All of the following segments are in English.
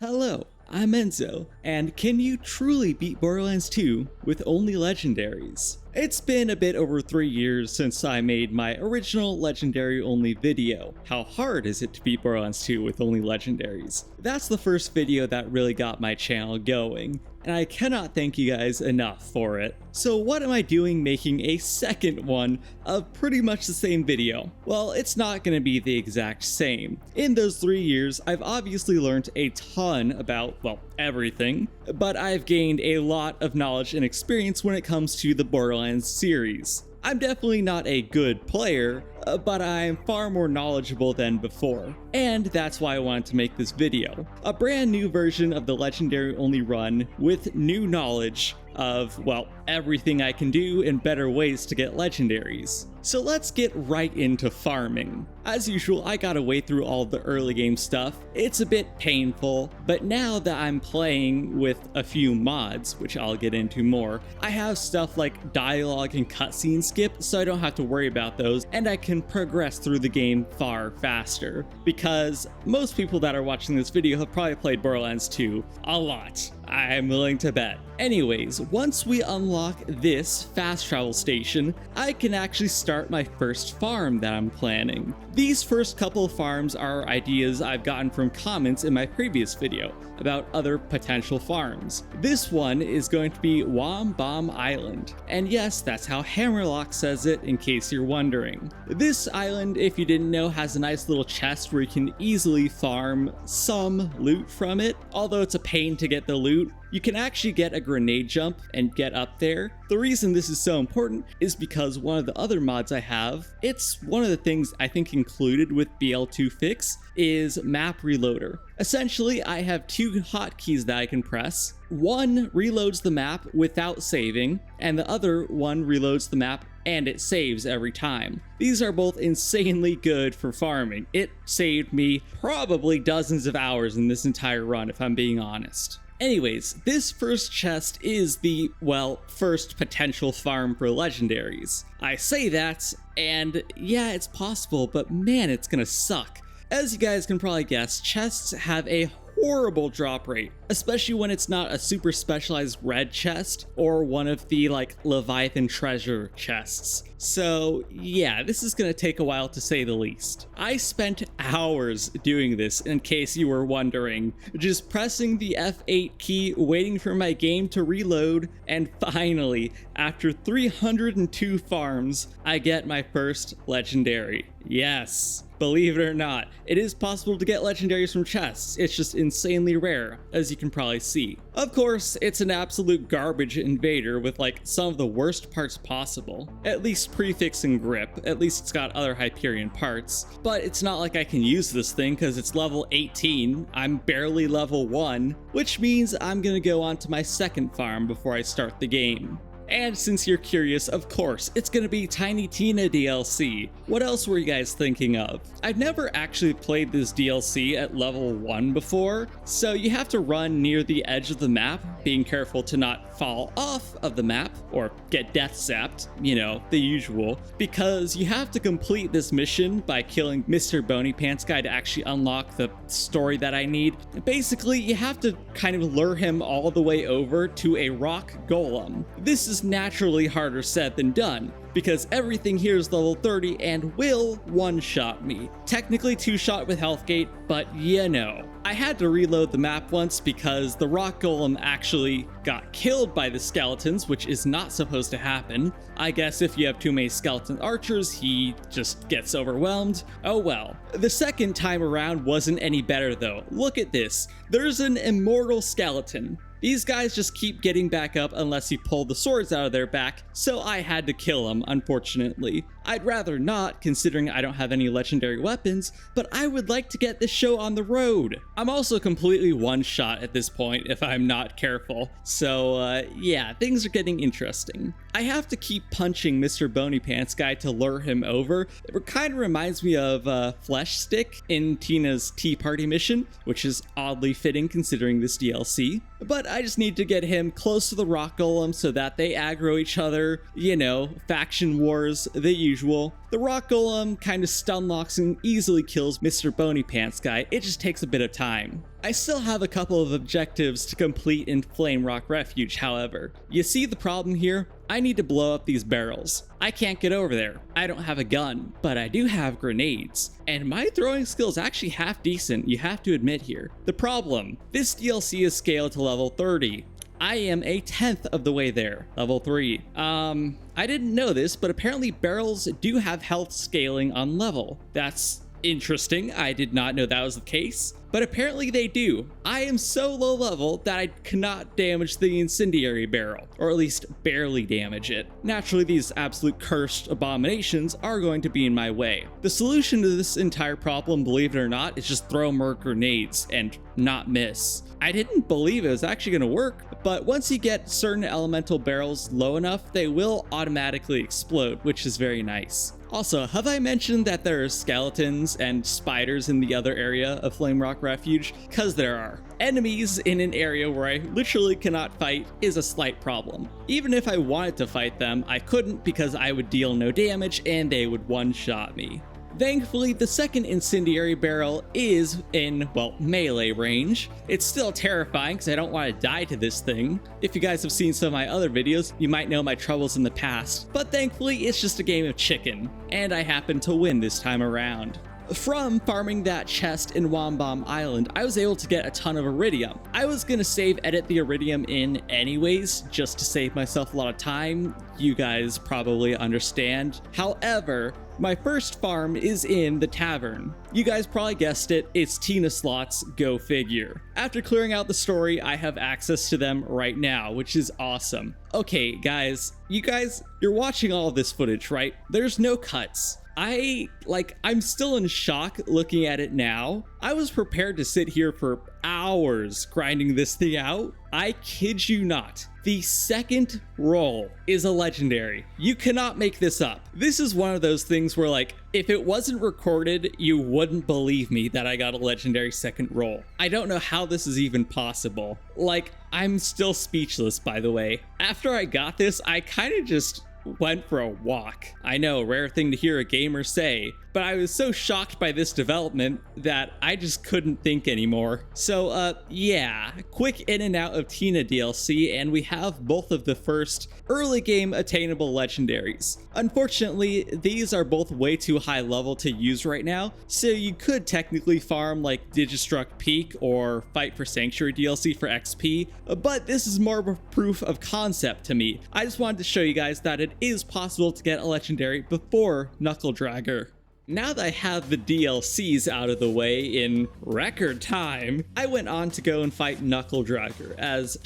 Hello, I'm Enzo, and can you truly beat Borderlands 2 with only legendaries? It's been a bit over 3 years since I made my original legendary only video. How hard is it to beat Borderlands 2 with only legendaries? That's the first video that really got my channel going, and I cannot thank you guys enough for it. So what am I doing making a second one of pretty much the same video? Well, it's not going to be the exact same. In those 3 years, I've obviously learned a ton about, well, everything, but I've gained a lot of knowledge and experience when it comes to the Borderlands series. I'm definitely not a good player, but I'm far more knowledgeable than before, and that's why I wanted to make this video. A brand new version of the legendary only run with new knowledge of, well, everything I can do and better ways to get legendaries. So let's get right into farming. As usual, I gotta wade through all the early game stuff. It's a bit painful, but now that I'm playing with a few mods, which I'll get into more, I have stuff like dialogue and cutscene skip, so I don't have to worry about those, and I can progress through the game far faster, because most people that are watching this video have probably played Borderlands 2 a lot. I'm willing to bet. Anyways, once we unlock this fast travel station, I can actually start my first farm that I'm planning. These first couple of farms are ideas I've gotten from comments in my previous video about other potential farms. This one is going to be Wom Bomb Island. And yes, that's how Hammerlock says it, in case you're wondering. This island, if you didn't know, has a nice little chest where you can easily farm some loot from it. Although it's a pain to get the loot, you can actually get a grenade jump and get up there. The reason this is so important is because one of the other mods I have, it's one of the things I think included with BL2 Fix, is Map Reloader. Essentially, I have two hotkeys that I can press. One reloads the map without saving, and the other one reloads the map and it saves every time. These are both insanely good for farming. It saved me probably dozens of hours in this entire run, if I'm being honest. Anyways, this first chest is the, well, first potential farm for legendaries. I say that, and yeah, it's possible, but man, it's gonna suck. As you guys can probably guess, chests have a horrible drop rate, especially when it's not a super specialized red chest or one of the like Leviathan treasure chests. So yeah, this is gonna take a while to say the least. I spent hours doing this, in case you were wondering, just pressing the F8 key, waiting for my game to reload, and finally, after 302 farms, I get my first legendary. Yes, believe it or not, it is possible to get legendaries from chests. It's just insanely rare, as you can probably see. Of course, it's an absolute garbage invader with like some of the worst parts possible. At least prefix and grip, at least it's got other Hyperion parts. But it's not like I can use this thing because it's level 18. I'm barely level 1, which means I'm gonna go on to my second farm before I start the game. And since you're curious, of course, it's gonna be Tiny Tina DLC. What else were you guys thinking of? I've never actually played this DLC at level 1 before, so you have to run near the edge of the map, being careful to not fall off of the map or get death zapped, you know, the usual, because you have to complete this mission by killing Mr. Bony Pants Guy to actually unlock the story that I need. Basically, you have to kind of lure him all the way over to a rock golem. This is naturally harder said than done, because everything here is level 30 and will one-shot me. Technically two-shot with Healthgate, but you know. I had to reload the map once because the rock golem actually got killed by the skeletons, which is not supposed to happen. I guess if you have too many skeleton archers, he just gets overwhelmed. Oh well. The second time around wasn't any better though. Look at this. There's an immortal skeleton. These guys just keep getting back up unless you pull the swords out of their back, so I had to kill them, unfortunately. I'd rather not, considering I don't have any legendary weapons, but I would like to get this show on the road. I'm also completely one-shot at this point if I'm not careful, so yeah, things are getting interesting. I have to keep punching Mr. Bony Pants Guy to lure him over. It kind of reminds me of Flesh Stick in Tina's Tea Party mission, which is oddly fitting considering this DLC. But I just need to get him close to the rock golem so that they aggro each other, you know, faction wars, the usual. usual. The rock golem kind of stun locks and easily kills Mr. Bony Pants guy, it just takes a bit of time. I still have a couple of objectives to complete in Flame Rock Refuge, however. You see the problem here? I need to blow up these barrels. I can't get over there. I don't have a gun, but I do have grenades. And my throwing skill is actually half decent, you have to admit here. The problem, this DLC is scaled to level 30. I am a 10th of the way there, level 3. I didn't know this, but apparently barrels do have health scaling on level. That's interesting, I did not know that was the case, but apparently they do. I am so low level that I cannot damage the incendiary barrel, or at least barely damage it. Naturally, these absolute cursed abominations are going to be in my way. The solution to this entire problem, believe it or not, is just throw more grenades and not miss. I didn't believe it was actually going to work, but once you get certain elemental barrels low enough, they will automatically explode, which is very nice. Also, have I mentioned that there are skeletons and spiders in the other area of Flame Rock Refuge? Because there are. Enemies in an area where I literally cannot fight is a slight problem. Even if I wanted to fight them, I couldn't because I would deal no damage and they would one-shot me. Thankfully, the second incendiary barrel is in, well, melee range. It's still terrifying because I don't want to die to this thing. If you guys have seen some of my other videos, you might know my troubles in the past, but thankfully it's just a game of chicken, and I happen to win this time around. From farming that chest in Wambam Island, I was able to get a ton of iridium. I was gonna edit the iridium in anyways, just to save myself a lot of time. You guys probably understand. However, my first farm is in the tavern. You guys probably guessed it, it's Tina slots, go figure. After clearing out the story, I have access to them right now, which is awesome. Okay, guys, you're watching all of this footage, right? There's no cuts. I'm still in shock looking at it now. I was prepared to sit here for hours grinding this thing out. I kid you not. The second roll is a legendary. You cannot make this up. This is one of those things where, like, if it wasn't recorded, you wouldn't believe me that I got a legendary second roll. I don't know how this is even possible. Like, I'm still speechless, by the way. After I got this, I kind of just went for a walk. I know, rare thing to hear a gamer say, but I was so shocked by this development that I just couldn't think anymore. So, yeah, quick in and out of Tina DLC, and we have both of the first early game attainable legendaries. Unfortunately, these are both way too high level to use right now, so you could technically farm like Digistruct Peak or Fight for Sanctuary DLC for XP, but this is more of a proof of concept to me. I just wanted to show you guys that it is possible to get a legendary before Knuckle Dragger. Now that I have the DLCs out of the way in record time, I went on to go and fight Knuckle Dragger, as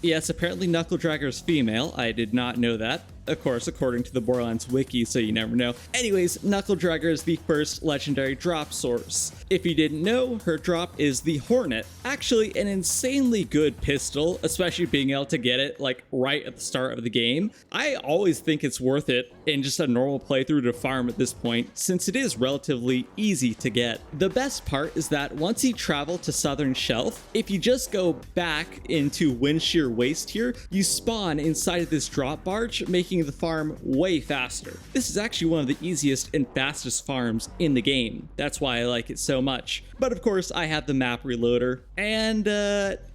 yes, apparently Knuckle Dragger's female, I did not know that. Of course, according to the Borderlands wiki, so you never know. Anyways, Knuckle Dragger is the first legendary drop source. If you didn't know, her drop is the Hornet. Actually, an insanely good pistol, especially being able to get it like right at the start of the game. I always think it's worth it in just a normal playthrough to farm at this point, since it is relatively easy to get. The best part is that once you travel to Southern Shelf, if you just go back into Windshear Waste here, you spawn inside of this drop barge, making the farm way faster. This is actually one of the easiest and fastest farms in the game. That's why I like it so much. But of course, I have the map reloader, and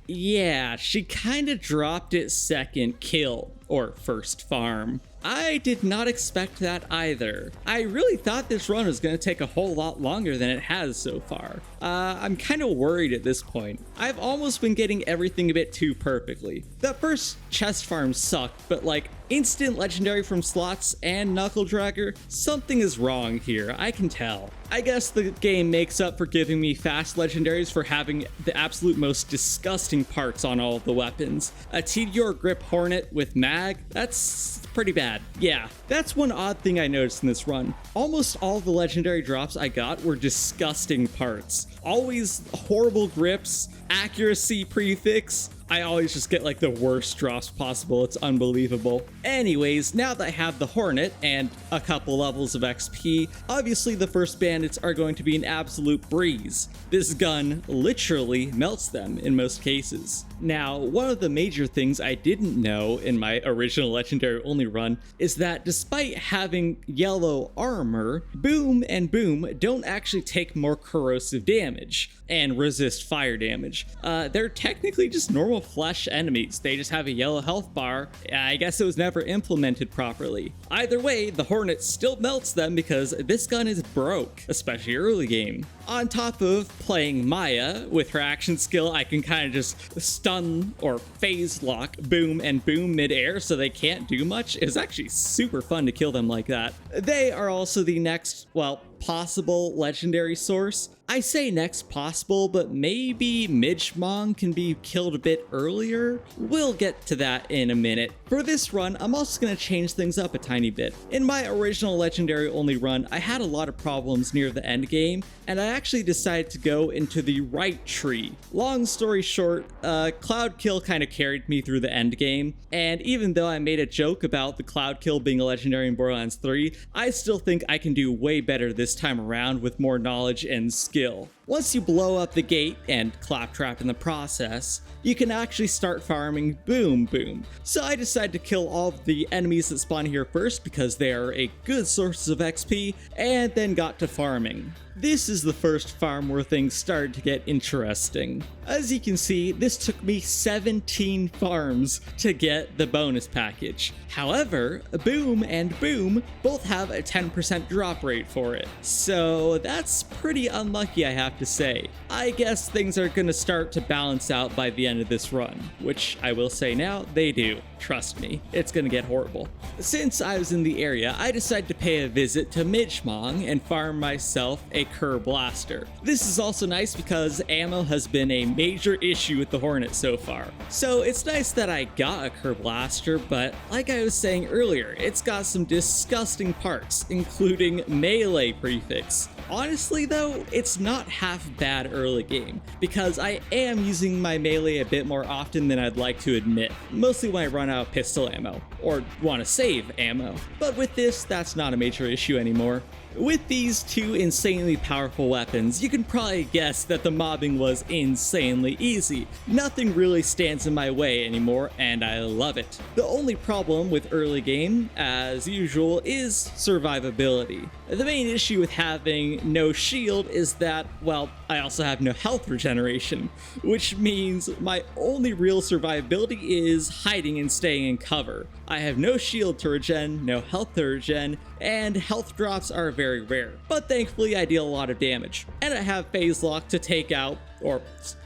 yeah, she kind of dropped it second kill, or first farm. I did not expect that either. I really thought this run was going to take a whole lot longer than it has so far. I'm kind of worried at this point. I've almost been getting everything a bit too perfectly. That first chest farm sucked, but like instant legendary from slots and Knuckle Dragger, something is wrong here, I can tell. I guess the game makes up for giving me fast legendaries for having the absolute most disgusting parts on all of the weapons. A Tediore Grip Hornet with mag, that's pretty bad. Yeah, that's one odd thing I noticed in this run. Almost all the legendary drops I got were disgusting parts. Always horrible grips, accuracy prefix, I always just get like the worst drops possible. It's unbelievable. Anyways, now that I have the Hornet and a couple levels of XP, obviously the first bandits are going to be an absolute breeze. This gun literally melts them in most cases. Now, one of the major things I didn't know in my original Legendary only run is that despite having yellow armor, Boom and Boom don't actually take more corrosive damage and resist fire damage. They're technically just normal flesh enemies. They just have a yellow health bar. I guess it was never implemented properly. Either way, the Hornet still melts them because this gun is broke, especially early game. On top of playing Maya, with her action skill, I can kind of just stun or phase lock Boom and Boom midair so they can't do much. It's actually super fun to kill them like that. They are also the next, well, possible legendary source. I say next possible, but maybe Midgemong can be killed a bit earlier. We'll get to that in a minute. For this run, I'm also going to change things up a tiny bit. In my original legendary only run, I had a lot of problems near the end game, and I actually decided to go into the right tree. Long story short, Cloud Kill kind of carried me through the end game, and even though I made a joke about the Cloud Kill being a legendary in Borderlands 3, I still think I can do way better this time around with more knowledge and skill. Once you blow up the gate and claptrap in the process, you can actually start farming Boom Boom. So I decided to kill all of the enemies that spawn here first because they are a good source of XP, and then got to farming. This is the first farm where things started to get interesting. As you can see, this took me 17 farms to get the bonus package. However, Boom and Boom both have a 10% drop rate for it. So that's pretty unlucky, I have to say. I guess things are gonna start to balance out by the end of this run, which I will say now, they do. Trust me, it's gonna get horrible. Since I was in the area, I decided to pay a visit to Midgemong and farm myself a Cur Blaster. This is also nice because ammo has been a major issue with the Hornet so far. So it's nice that I got a Cur Blaster, but like I was saying earlier, it's got some disgusting parts, including melee prefix. Honestly though, it's not half bad early game, because I am using my melee a bit more often than I'd like to admit, mostly when I run out of pistol ammo, or want to save ammo. But with this, that's not a major issue anymore. With these two insanely powerful weapons, you can probably guess that the mobbing was insanely easy. Nothing really stands in my way anymore, and I love it. The only problem with early game, as usual, is survivability. The main issue with having no shield is that, well, I also have no health regeneration, which means my only real survivability is hiding and staying in cover. I have no shield to regen, no health to regen, and health drops are very rare, but thankfully I deal a lot of damage. And I have phase lock to take out, or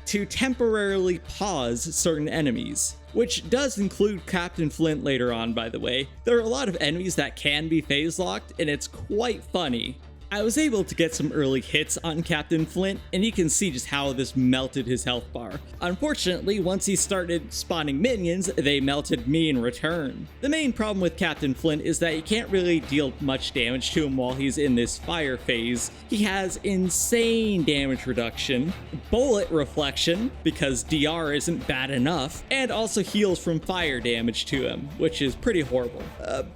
to temporarily pause certain enemies, which does include Captain Flint later on, by the way. There are a lot of enemies that can be phase locked, and it's quite funny. I was able to get some early hits on Captain Flint, and you can see just how this melted his health bar. Unfortunately, once he started spawning minions, they melted me in return. The main problem with Captain Flint is that you can't really deal much damage to him while he's in this fire phase. He has insane damage reduction, bullet reflection, because DR isn't bad enough, and also heals from fire damage to him, which is pretty horrible.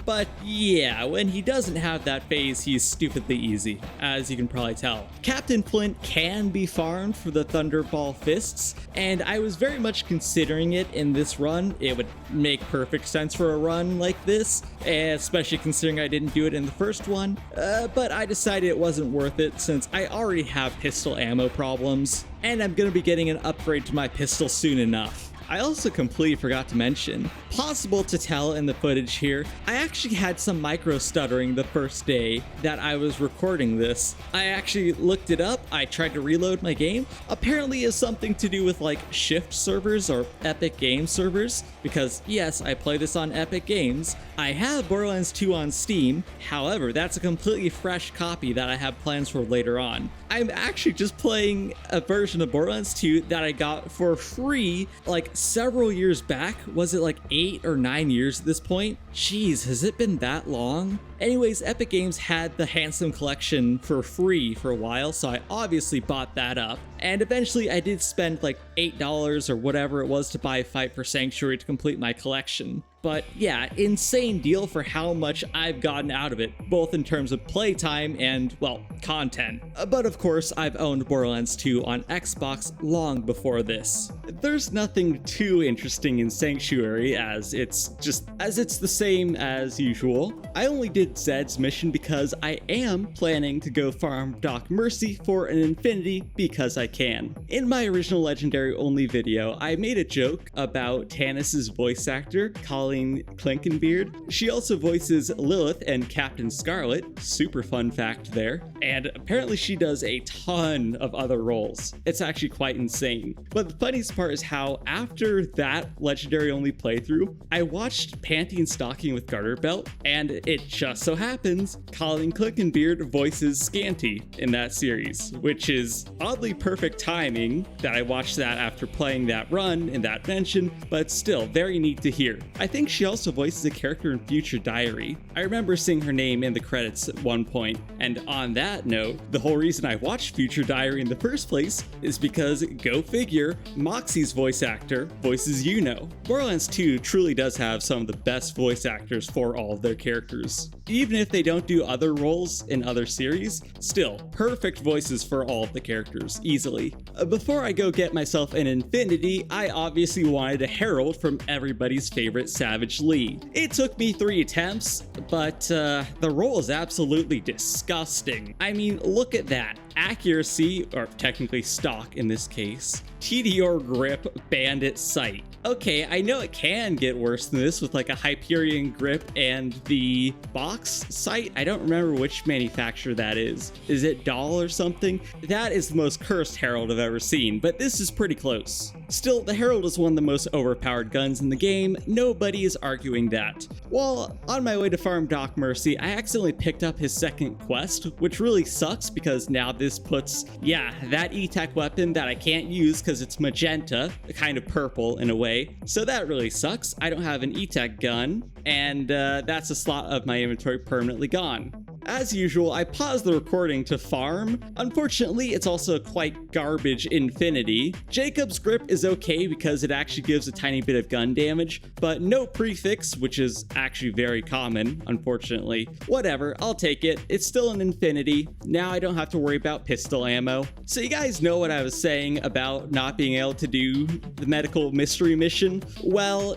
But yeah, when he doesn't have that phase, he's stupidly easy, as you can probably tell. Captain Flint can be farmed for the Thunderball Fists, and I was very much considering it in this run. It would make perfect sense for a run like this, especially considering I didn't do it in the first one, but I decided it wasn't worth it since I already have pistol ammo problems, and I'm gonna be getting an upgrade to my pistol soon enough. I also completely forgot to mention, possible to tell in the footage here, I actually had some micro stuttering the first day that I was recording this. I actually looked it up, I tried to reload my game. Apparently it's something to do with like Shift servers or Epic Games servers, because yes, I play this on Epic Games. I have Borderlands 2 on Steam, however, that's a completely fresh copy that I have plans for later on. I'm actually just playing a version of Borderlands 2 that I got for free like several years back. Was it like 8 or 9 years at this point? Jeez, has it been that long? Anyways, Epic Games had the Handsome Collection for free for a while, so I obviously bought that up. And eventually I did spend like $8 or whatever it was to buy Fight for Sanctuary to complete my collection. But yeah, insane deal for how much I've gotten out of it, both in terms of playtime and, well, content. But of course, I've owned Borderlands 2 on Xbox long before this. There's nothing too interesting in Sanctuary as it's the same as usual. I only did Zed's mission because I am planning to go farm Doc Mercy for an infinity because I can. In my original Legendary only video, I made a joke about Tannis's voice actor, Colleen Clinkenbeard. She also voices Lilith and Captain Scarlet, super fun fact there, and apparently she does a ton of other roles. It's actually quite insane. But the funniest part is how after that Legendary only playthrough, I watched Panty and Stocking with Garter Belt, and it just so happens Colleen Clinkenbeard voices Scanty in that series, which is oddly perfect timing that I watched that after playing that run in that mention, but still very neat to hear. I think she also voices a character in Future Diary. I remember seeing her name in the credits at one point, and on that note, the whole reason I watched Future Diary in the first place is because, go figure, Moxie's voice actor voices Yuno. Borderlands 2 truly does have some of the best voice actors for all of their characters. Even if they don't do other roles in other series, still, perfect voices for all of the characters, easily. Before I go get myself an infinity, I obviously wanted a Herald from everybody's favorite Savage Lee. It took me 3 attempts, but the roll is absolutely disgusting. I mean, look at that. Accuracy, or technically stock in this case, TDR grip, bandit sight. Okay, I know it can get worse than this with like a Hyperion grip and the box sight. I don't remember which manufacturer that is. Is it Doll or something? That is the most cursed Herald I've ever seen, but this is pretty close. Still, the Herald is one of the most overpowered guns in the game. Nobody is arguing that. While on my way to farm Doc Mercy, I accidentally picked up his second quest, which really sucks because now this puts, yeah, that E-Tech weapon that I can't use because it's magenta, kind of purple in a way. So that really sucks. I don't have an E-Tech gun, and that's a slot of my inventory permanently gone. As usual, I paused the recording to farm. Unfortunately, it's also quite garbage infinity. Jacob's grip is okay because it actually gives a tiny bit of gun damage, but no prefix, which is actually very common, unfortunately. Whatever, I'll take it. It's still an infinity. Now I don't have to worry about pistol ammo. So you guys know what I was saying about not being able to do the medical mystery mission? Well,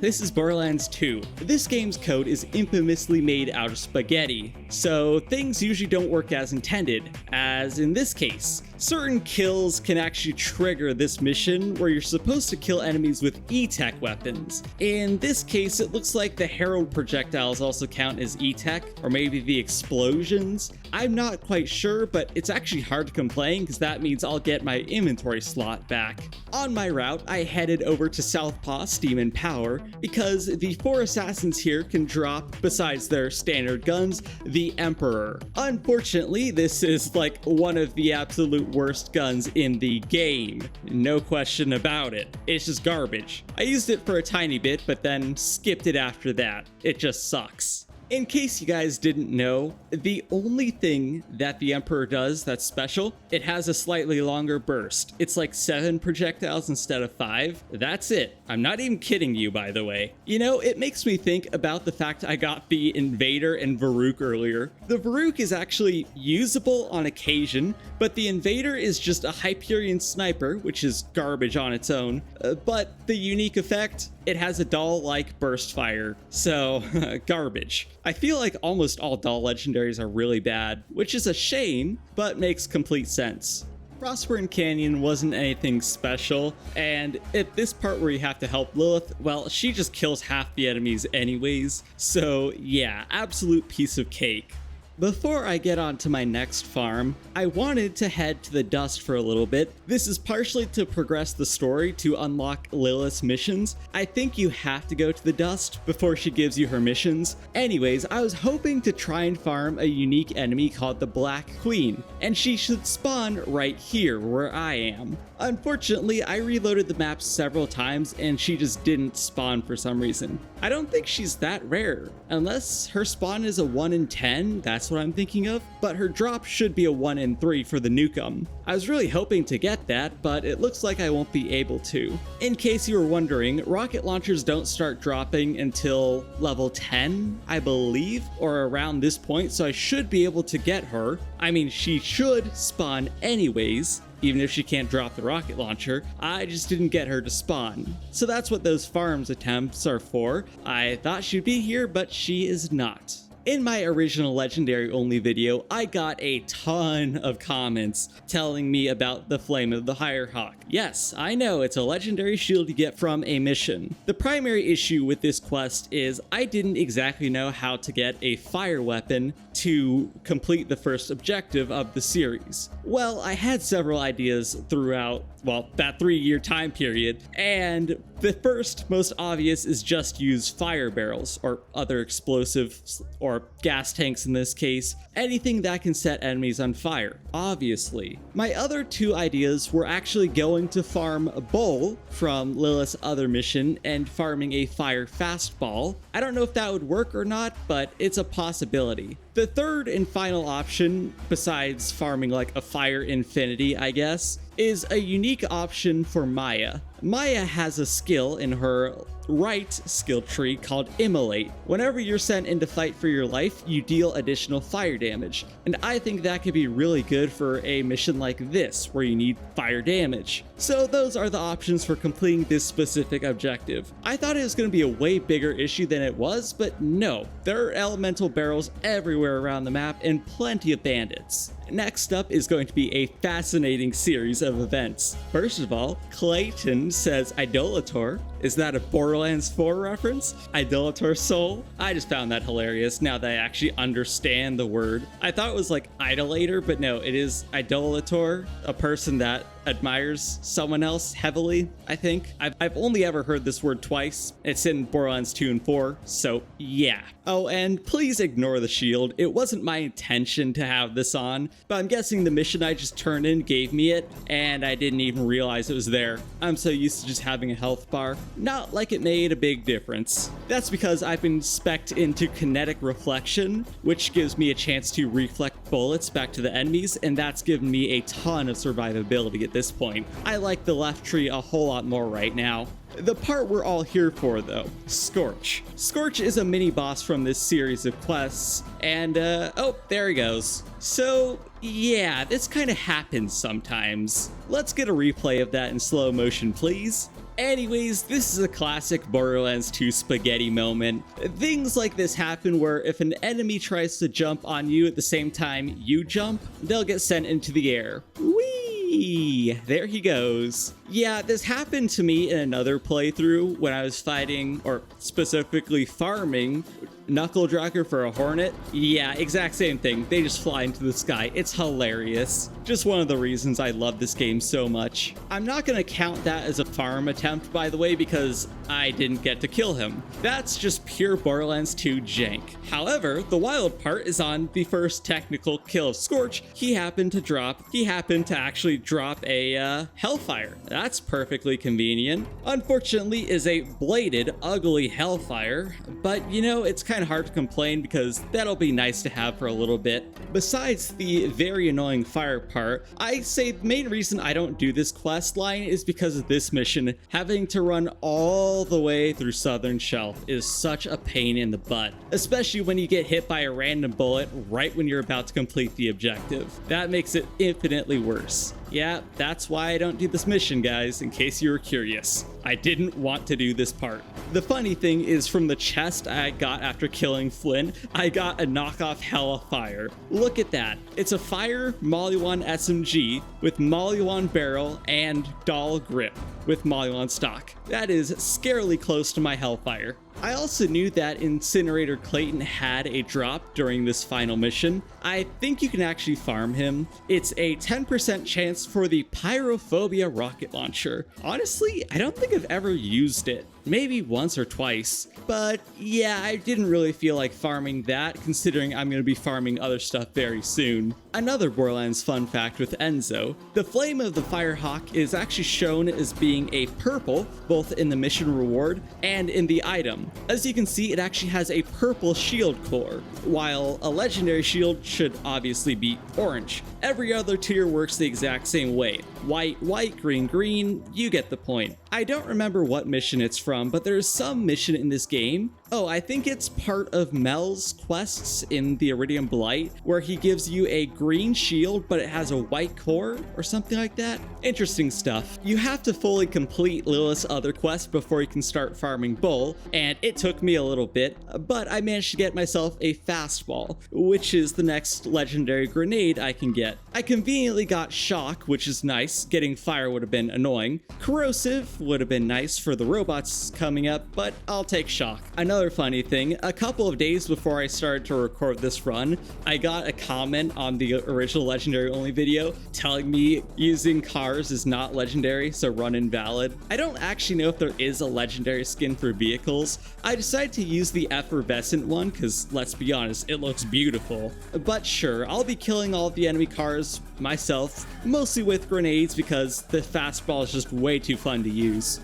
this is Borderlands 2. This game's code is infamously made out of spaghetti. So things usually don't work as intended, as in this case. Certain kills can actually trigger this mission where you're supposed to kill enemies with E-Tech weapons. In this case, it looks like the Herald projectiles also count as E-Tech, or maybe the explosions. I'm not quite sure, but it's actually hard to complain because that means I'll get my inventory slot back. On my route, I headed over to Southpaw Steam and Power because the 4 assassins here can drop, besides their standard guns, the Emperor. Unfortunately, this is like one of the absolute worst guns in the game. No question about it. It's just garbage. I used it for a tiny bit, but then skipped it after that. It just sucks. In case you guys didn't know, the only thing that the Emperor does that's special, it has a slightly longer burst. It's like 7 projectiles instead of 5. That's it. I'm not even kidding you, by the way. You know, it makes me think about the fact I got the Invader and Veruc earlier. The Veruc is actually usable on occasion, but the Invader is just a Hyperion sniper, which is garbage on its own. But the unique effect, it has a doll-like burst fire, so garbage. I feel like almost all doll legendaries are really bad, which is a shame, but makes complete sense. Frostburn Canyon wasn't anything special, and at this part where you have to help Lilith, well, she just kills half the enemies anyways, so yeah, absolute piece of cake. Before I get on to my next farm, I wanted to head to the Dust for a little bit. This is partially to progress the story to unlock Lilith's missions. I think you have to go to the Dust before she gives you her missions. Anyways, I was hoping to try and farm a unique enemy called the Black Queen, and she should spawn right here where I am. Unfortunately, I reloaded the map several times and she just didn't spawn for some reason. I don't think she's that rare, unless her spawn is a 1 in 10, that's what I'm thinking of, but her drop should be a 1 in 3 for the Nukem. I was really hoping to get that, but it looks like I won't be able to. In case you were wondering, rocket launchers don't start dropping until level 10, I believe, or around this point, so I should be able to get her. I mean, she should spawn anyways, even if she can't drop the rocket launcher. I just didn't get her to spawn. So that's what those farms attempts are for. I thought she'd be here, but she is not. In my original Legendary only video, I got a ton of comments telling me about the Flame of the Firehawk. Yes, I know, it's a legendary shield you get from a mission. The primary issue with this quest is I didn't exactly know how to get a fire weapon to complete the first objective of the series. Well, I had several ideas throughout, well, that 3-year time period, and the first most obvious is just use fire barrels or other explosives or gas tanks in this case, anything that can set enemies on fire, obviously. My other two ideas were actually going to farm a bowl from Lilith's other mission and farming a fire fastball. I don't know if that would work or not, but it's a possibility. The third and final option, besides farming like a fire infinity, I guess, is a unique option for Maya. Maya has a skill in her right skill tree called Immolate. Whenever you're sent into fight for your life, you deal additional fire damage, and I think that could be really good for a mission like this, where you need fire damage. So those are the options for completing this specific objective. I thought it was going to be a way bigger issue than it was, but no, there are elemental barrels everywhere around the map and plenty of bandits. Next up is going to be a fascinating series of events. First of all, Clayton says Idolator. Is that a Borderlands 4 reference? Idolator soul? I just found that hilarious now that I actually understand the word. I thought it was like idolator, but no, it is Idolator, a person that admires someone else heavily, I think. I've only ever heard this word twice. It's in Borderlands 2 and 4, so yeah. Oh, and please ignore the shield. It wasn't my intention to have this on, but I'm guessing the mission I just turned in gave me it, and I didn't even realize it was there. I'm so used to just having a health bar. Not like it made a big difference. That's because I've been spec'd into kinetic reflection, which gives me a chance to reflect bullets back to the enemies, and that's given me a ton of survivability at this point. I like the left tree a whole lot more right now. The part we're all here for, though, Scorch. Scorch is a mini-boss from this series of quests, and, oh, there he goes. So, yeah, this kind of happens sometimes. Let's get a replay of that in slow motion, please. Anyways, this is a classic Borderlands 2 spaghetti moment. Things like this happen where if an enemy tries to jump on you at the same time you jump, they'll get sent into the air. Whee! There he goes. Yeah, this happened to me in another playthrough when I was fighting, or specifically farming, Knuckle Dragger for a Hornet. Yeah, exact same thing. They just fly into the sky. It's hilarious. Just one of the reasons I love this game so much. I'm not going to count that as a farm attempt, by the way, because I didn't get to kill him. That's just pure Borderlands 2 jank. However, the wild part is on the first technical kill of Scorch. He happened to actually drop a Hellfire. That's perfectly convenient. Unfortunately, is a bladed, ugly Hellfire, but you know, it's kind of hard to complain because that'll be nice to have for a little bit. Besides the very annoying fire part, I say the main reason I don't do this quest line is because of this mission. Having to run all the way through Southern Shelf is such a pain in the butt, especially when you get hit by a random bullet right when you're about to complete the objective. That makes it infinitely worse. Yeah, that's why I don't do this mission, guys, in case you were curious. I didn't want to do this part. The funny thing is, from the chest I got after killing Flynn, I got a knockoff Hellfire. Look at that. It's a Fire Mollywon SMG with Mollywon barrel and Doll grip with Mollywon stock. That is scarily close to my Hellfire. I also knew that Incinerator Clayton had a drop during this final mission. I think you can actually farm him. It's a 10% chance for the Pyrophobia rocket launcher. Honestly, I don't think I've ever used it. Maybe once or twice, but yeah, I didn't really feel like farming that considering I'm going to be farming other stuff very soon. Another Borderlands fun fact with Enzo, the flame of the Firehawk is actually shown as being a purple, both in the mission reward and in the item. As you can see, it actually has a purple shield core, while a legendary shield should obviously be orange. Every other tier works the exact same way. White, white, green, green, you get the point. I don't remember what mission it's from, but there is some mission in this game. Oh, I think it's part of Mel's quests in the Iridium Blight, where he gives you a green shield, but it has a white core or something like that. Interesting stuff. You have to fully complete Lilith's other quest before you can start farming Bull, and it took me a little bit, but I managed to get myself a fastball, which is the next legendary grenade I can get. I conveniently got Shock, which is nice. Getting Fire would have been annoying. Corrosive would have been nice for the robots coming up, but I'll take Shock. Another funny thing, a couple of days before I started to record this run, I got a comment on the original legendary only video telling me using cars is not legendary, so run invalid. I don't actually know if there is a legendary skin for vehicles. I decided to use the effervescent one because, let's be honest, it looks beautiful. But sure, I'll be killing all of the enemy cars myself, mostly with grenades because the fastball is just way too fun to use.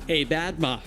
Hey, Badma,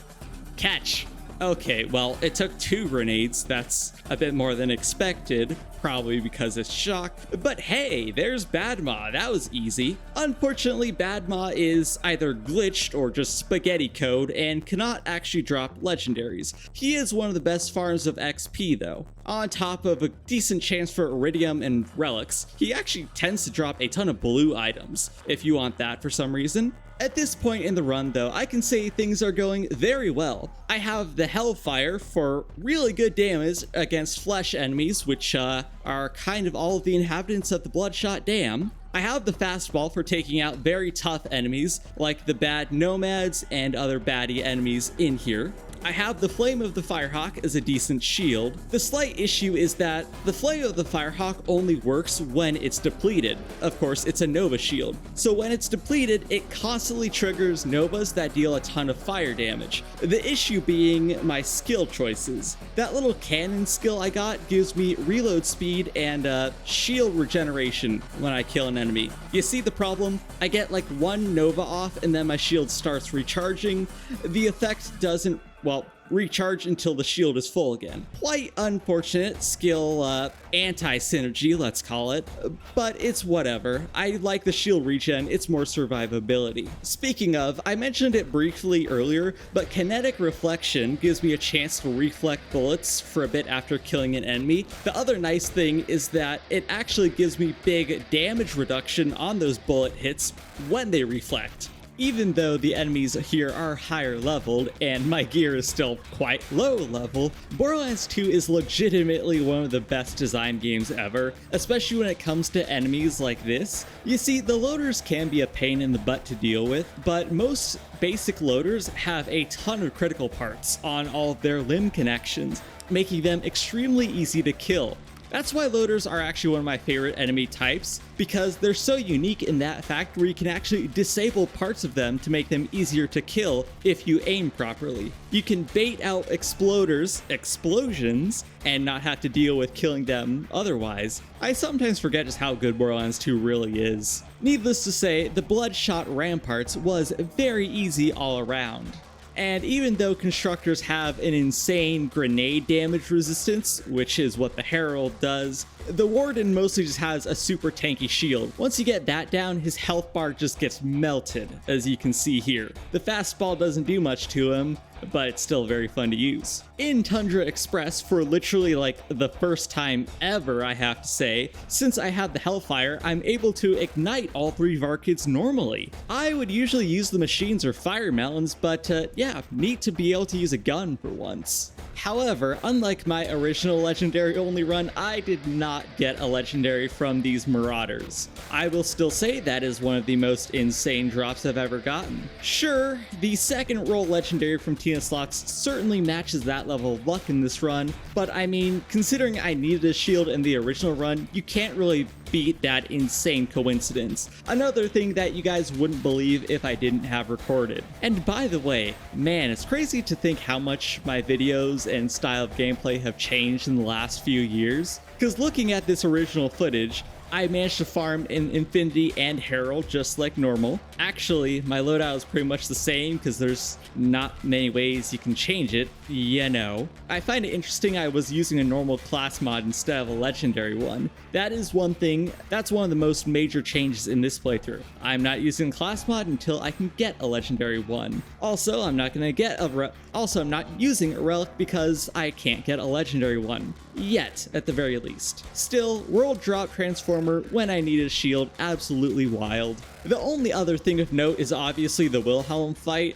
catch! Okay, well, it took 2 grenades. That's a bit more than expected, probably because it's Shock. But hey, there's Badma. That was easy. Unfortunately, Badma is either glitched or just spaghetti code and cannot actually drop legendaries. He is one of the best farms of XP though. On top of a decent chance for Iridium and relics, he actually tends to drop a ton of blue items, if you want that for some reason. At this point in the run though, I can say things are going very well. I have the Hellfire for really good damage against flesh enemies, which are kind of all of the inhabitants of the Bloodshot Dam. I have the fastball for taking out very tough enemies, like the bad nomads and other baddie enemies in here. I have the Flame of the Firehawk as a decent shield. The slight issue is that the Flame of the Firehawk only works when it's depleted. Of course, it's a Nova shield. So when it's depleted, it constantly triggers Novas that deal a ton of fire damage. The issue being my skill choices. That little cannon skill I got gives me reload speed and shield regeneration when I kill an enemy. You see the problem? I get like 1 Nova off and then my shield starts recharging. The effect doesn't, well, recharge until the shield is full again. Quite unfortunate skill anti-synergy, let's call it, but it's whatever. I like the shield regen, it's more survivability. Speaking of, I mentioned it briefly earlier, but kinetic reflection gives me a chance to reflect bullets for a bit after killing an enemy. The other nice thing is that it actually gives me big damage reduction on those bullet hits when they reflect. Even though the enemies here are higher leveled and my gear is still quite low level, Borderlands 2 is legitimately one of the best designed games ever, especially when it comes to enemies like this. You see, the loaders can be a pain in the butt to deal with, but most basic loaders have a ton of critical parts on all of their limb connections, making them extremely easy to kill. That's why loaders are actually one of my favorite enemy types, because they're so unique in that fact where you can actually disable parts of them to make them easier to kill if you aim properly. You can bait out explosions, and not have to deal with killing them otherwise. I sometimes forget just how good Borderlands 2 really is. Needless to say, the Bloodshot Ramparts was very easy all around. And even though constructors have an insane grenade damage resistance, which is what the Jarold does, the Warden mostly just has a super tanky shield. Once you get that down, his health bar just gets melted, as you can see here. The fastball doesn't do much to him, but it's still very fun to use. In Tundra Express, for literally like the first time ever, I have to say, since I have the Hellfire, I'm able to ignite all 3 Varkids normally. I would usually use the machines or fire melons, but yeah, neat to be able to use a gun for once. However, unlike my original legendary only run, I did not get a legendary from these marauders. I will still say that is one of the most insane drops I've ever gotten. Sure, the second roll legendary from Tina Slox certainly matches that level of luck in this run, but I mean, considering I needed a shield in the original run, you can't really beat that insane coincidence. Another thing that you guys wouldn't believe if I didn't have recorded. And by the way, man, it's crazy to think how much my videos and style of gameplay have changed in the last few years. Because looking at this original footage, I managed to farm in Infinity and Jarold just like normal. Actually, my loadout is pretty much the same because there's not many ways you can change it, you know. I find it interesting I was using a normal class mod instead of a legendary one. That is one thing, that's one of the most major changes in this playthrough. I'm not using class mod until I can get a legendary one. Also, I'm not using a relic because I can't get a legendary one. Yet, at the very least. Still, World Drop Transformer when I need a shield, absolutely wild. The only other thing of note is obviously the Wilhelm fight,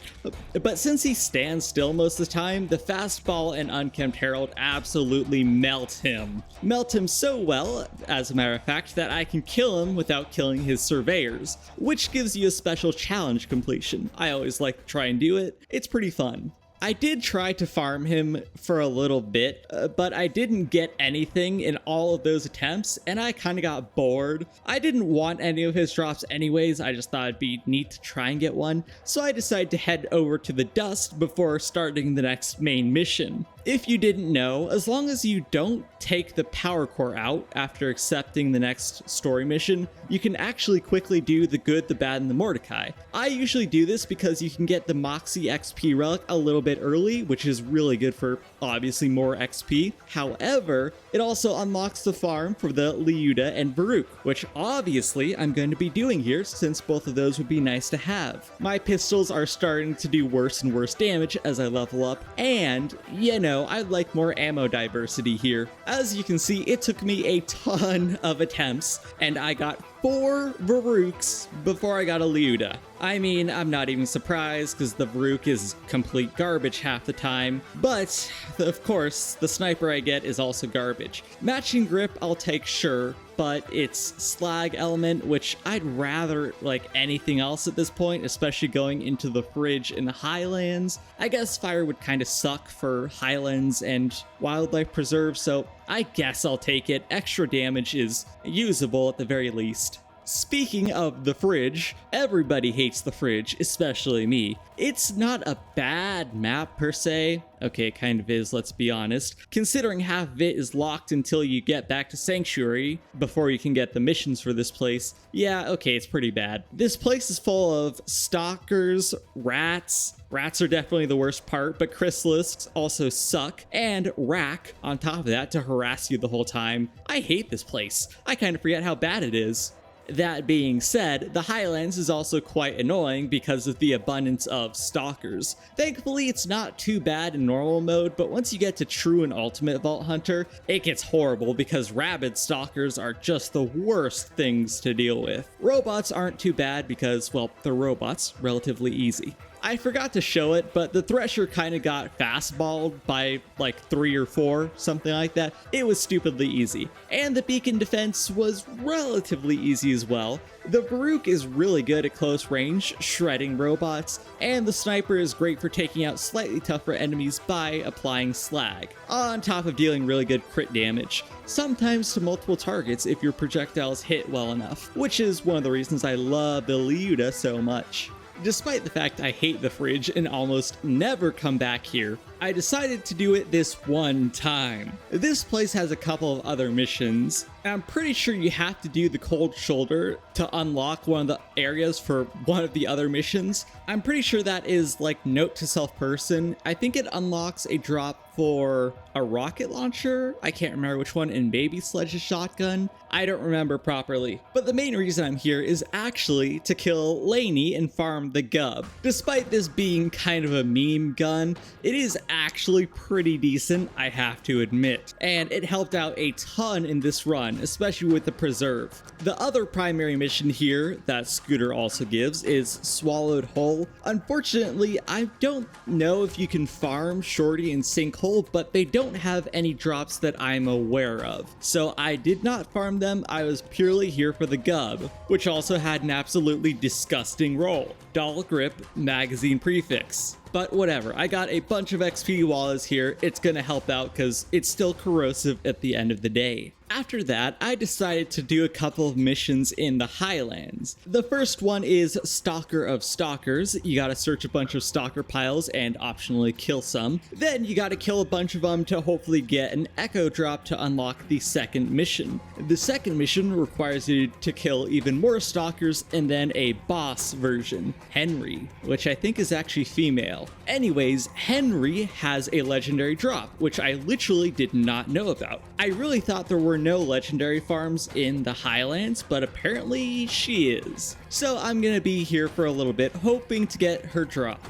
but since he stands still most of the time, the fastball and unkempt Jarold absolutely melt him. Melt him so well, as a matter of fact, that I can kill him without killing his surveyors, which gives you a special challenge completion. I always like to try and do it, it's pretty fun. I did try to farm him for a little bit, but I didn't get anything in all of those attempts, and I kind of got bored. I didn't want any of his drops anyways, I just thought it'd be neat to try and get one, so I decided to head over to the Dust before starting the next main mission. If you didn't know, as long as you don't take the power core out after accepting the next story mission, you can actually quickly do the good, the bad, and the Mordecai. I usually do this because you can get the Moxie XP relic a little bit early, which is really good for obviously more XP. However, it also unlocks the farm for the Lilith and Veruc, which obviously I'm going to be doing here since both of those would be nice to have. My pistols are starting to do worse and worse damage as I level up, and you know, I'd like more ammo diversity here. As you can see, it took me a ton of attempts, and I got 4 Verucs before I got a Lilith. I mean, I'm not even surprised because the Veruc is complete garbage half the time, but of course, the sniper I get is also garbage. Matching grip I'll take, sure, but it's slag element, which I'd rather like anything else at this point, especially going into the fridge in the Highlands. I guess fire would kind of suck for Highlands and wildlife preserve, so I guess I'll take it. Extra damage is usable at the very least. Speaking of the fridge, everybody hates the fridge, especially me. It's not a bad map per se. Okay, it kind of is, let's be honest. Considering half of it is locked until you get back to Sanctuary before you can get the missions for this place. Yeah, okay, it's pretty bad. This place is full of stalkers, rats. Rats are definitely the worst part, but chrysalists also suck, and Rack on top of that to harass you the whole time. I hate this place. I kind of forget how bad it is. That being said, the Highlands is also quite annoying because of the abundance of stalkers. Thankfully, it's not too bad in normal mode, but once you get to True and Ultimate Vault Hunter, it gets horrible because rabid stalkers are just the worst things to deal with. Robots aren't too bad because, well, they're robots, relatively easy. I forgot to show it, but the Thresher kind of got fastballed by like 3 or 4, something like that. It was stupidly easy. And the beacon defense was relatively easy as well. The Veruc is really good at close range, shredding robots, and the sniper is great for taking out slightly tougher enemies by applying slag, on top of dealing really good crit damage, sometimes to multiple targets if your projectiles hit well enough, which is one of the reasons I love the Lilith so much. Despite the fact I hate the fridge and almost never come back here, I decided to do it this one time. This place has a couple of other missions, and I'm pretty sure you have to do the cold shoulder to unlock one of the areas for one of the other missions. I'm pretty sure that is like note to self person. I think it unlocks a drop for a rocket launcher. I can't remember which one, and maybe Sledge's shotgun. I don't remember properly. But the main reason I'm here is actually to kill Laney and farm the Gub. Despite this being kind of a meme gun, it is actually pretty decent, I have to admit. And it helped out a ton in this run, especially with the preserve. The other primary mission here that Scooter also gives is Swallowed Whole. Unfortunately, I don't know if you can farm Shorty and Sinkhole useful, but they don't have any drops that I'm aware of. So I did not farm them, I was purely here for the Gub, which also had an absolutely disgusting roll. Doll grip, magazine prefix. But whatever, I got a bunch of XP while I was here. It's gonna help out because it's still corrosive at the end of the day. After that, I decided to do a couple of missions in the Highlands. The first one is Stalker of Stalkers. You gotta search a bunch of stalker piles and optionally kill some. Then you gotta kill a bunch of them to hopefully get an echo drop to unlock the second mission. The second mission requires you to kill even more stalkers and then a boss version, Henry, which I think is actually female. Anyways, Henry has a legendary drop, which I literally did not know about. I really thought there were no legendary farms in the Highlands, but apparently she is. So I'm gonna be here for a little bit, hoping to get her drop.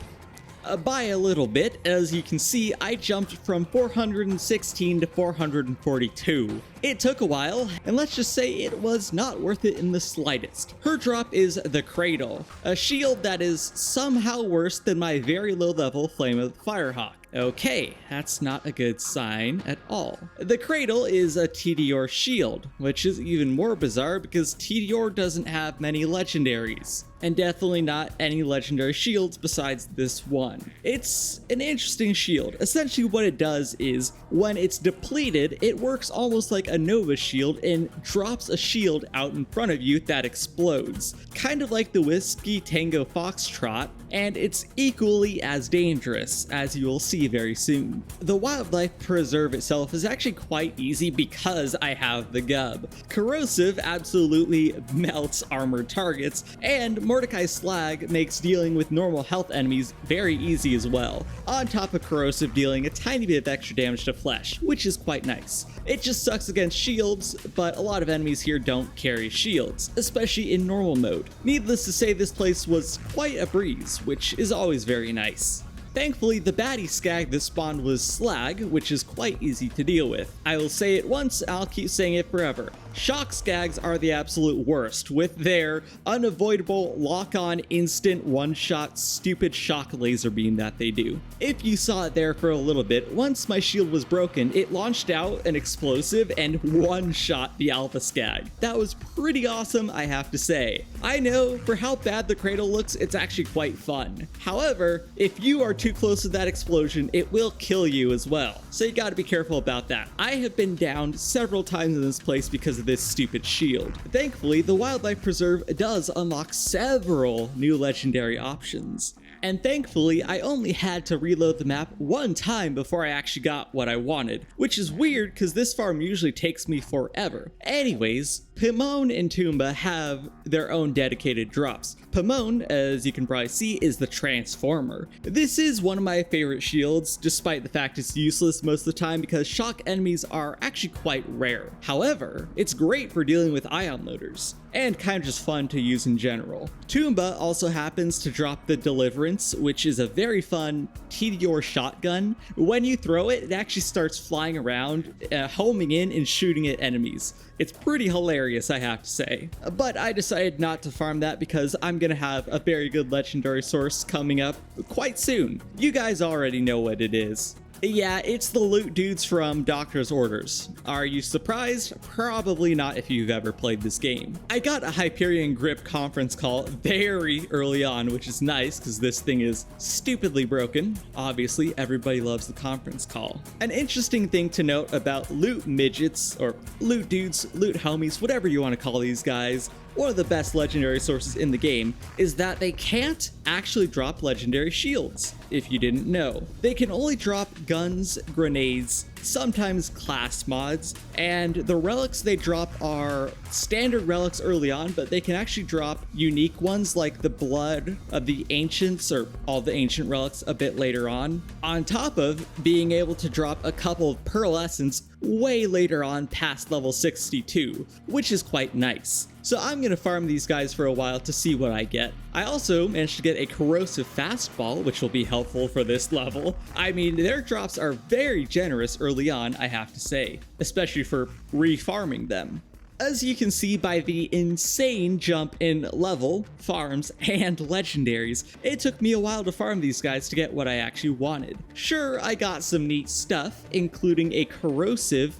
By a little bit, as you can see, I jumped from 416 to 442. It took a while, and let's just say it was not worth it in the slightest. Her drop is the Cradle, a shield that is somehow worse than my very low level Flame of the Firehawk. Okay, that's not a good sign at all. The Cradle is a TDR shield, which is even more bizarre because TDR doesn't have many legendaries, and definitely not any legendary shields besides this one. It's an interesting shield. Essentially what it does is, when it's depleted, it works almost like a Nova shield and drops a shield out in front of you that explodes. Kind of like the Whiskey Tango Foxtrot, and it's equally as dangerous, as you will see very soon. The wildlife preserve itself is actually quite easy because I have the Gub. Corrosive absolutely melts armored targets, and Mordecai's Slag makes dealing with normal health enemies very easy as well, on top of corrosive dealing a tiny bit of extra damage to flesh, which is quite nice. It just sucks against shields, but a lot of enemies here don't carry shields, especially in normal mode. Needless to say, this place was quite a breeze, which is always very nice. Thankfully, the baddie skag that spawned was Slag, which is quite easy to deal with. I will say it once, I'll keep saying it forever. Shock skags are the absolute worst, with their unavoidable lock-on instant one-shot stupid shock laser beam that they do. If you saw it there for a little bit, once my shield was broken, it launched out an explosive and one-shot the alpha skag. That was pretty awesome, I have to say. I know, for how bad the Cradle looks, it's actually quite fun. However, if you are too close to that explosion, it will kill you as well. So you gotta be careful about that. I have been downed several times in this place because of this stupid shield. Thankfully, the Wildlife Preserve does unlock several new legendary options. And thankfully, I only had to reload the map one time before I actually got what I wanted, which is weird because this farm usually takes me forever. Anyways, Pimone and Tumba have their own dedicated drops. Pimone, as you can probably see, is the Transformer. This is one of my favorite shields, despite the fact it's useless most of the time because shock enemies are actually quite rare. However, it's great for dealing with ion loaders, and kind of just fun to use in general. Tumba also happens to drop the Deliverance, which is a very fun TDR shotgun. When you throw it, it actually starts flying around, homing in and shooting at enemies. It's pretty hilarious, I have to say. But I decided not to farm that because I'm gonna have a very good legendary source coming up quite soon. You guys already know what it is. Yeah, it's the loot dudes from Doctor's Orders. Are you surprised? Probably not if you've ever played this game. I got a Hyperion Grip conference call very early on, which is nice because this thing is stupidly broken. Obviously, everybody loves the conference call. An interesting thing to note about loot midgets, or loot dudes, loot homies, whatever you want to call these guys, one of the best legendary sources in the game, is that they can't actually drop legendary shields, if you didn't know. They can only drop guns, grenades, sometimes class mods, and the relics they drop are standard relics early on, but they can actually drop unique ones like the blood of the ancients, or all the ancient relics a bit later on top of being able to drop a couple of pearlescence way later on past level 62, which is quite nice. So I'm gonna farm these guys for a while to see what I get. I also managed to get a corrosive fastball, which will be helpful for this level. I mean, their drops are very generous early on, I have to say, especially for refarming them. As you can see by the insane jump in level, farms, and legendaries, it took me a while to farm these guys to get what I actually wanted. Sure, I got some neat stuff, including a corrosive,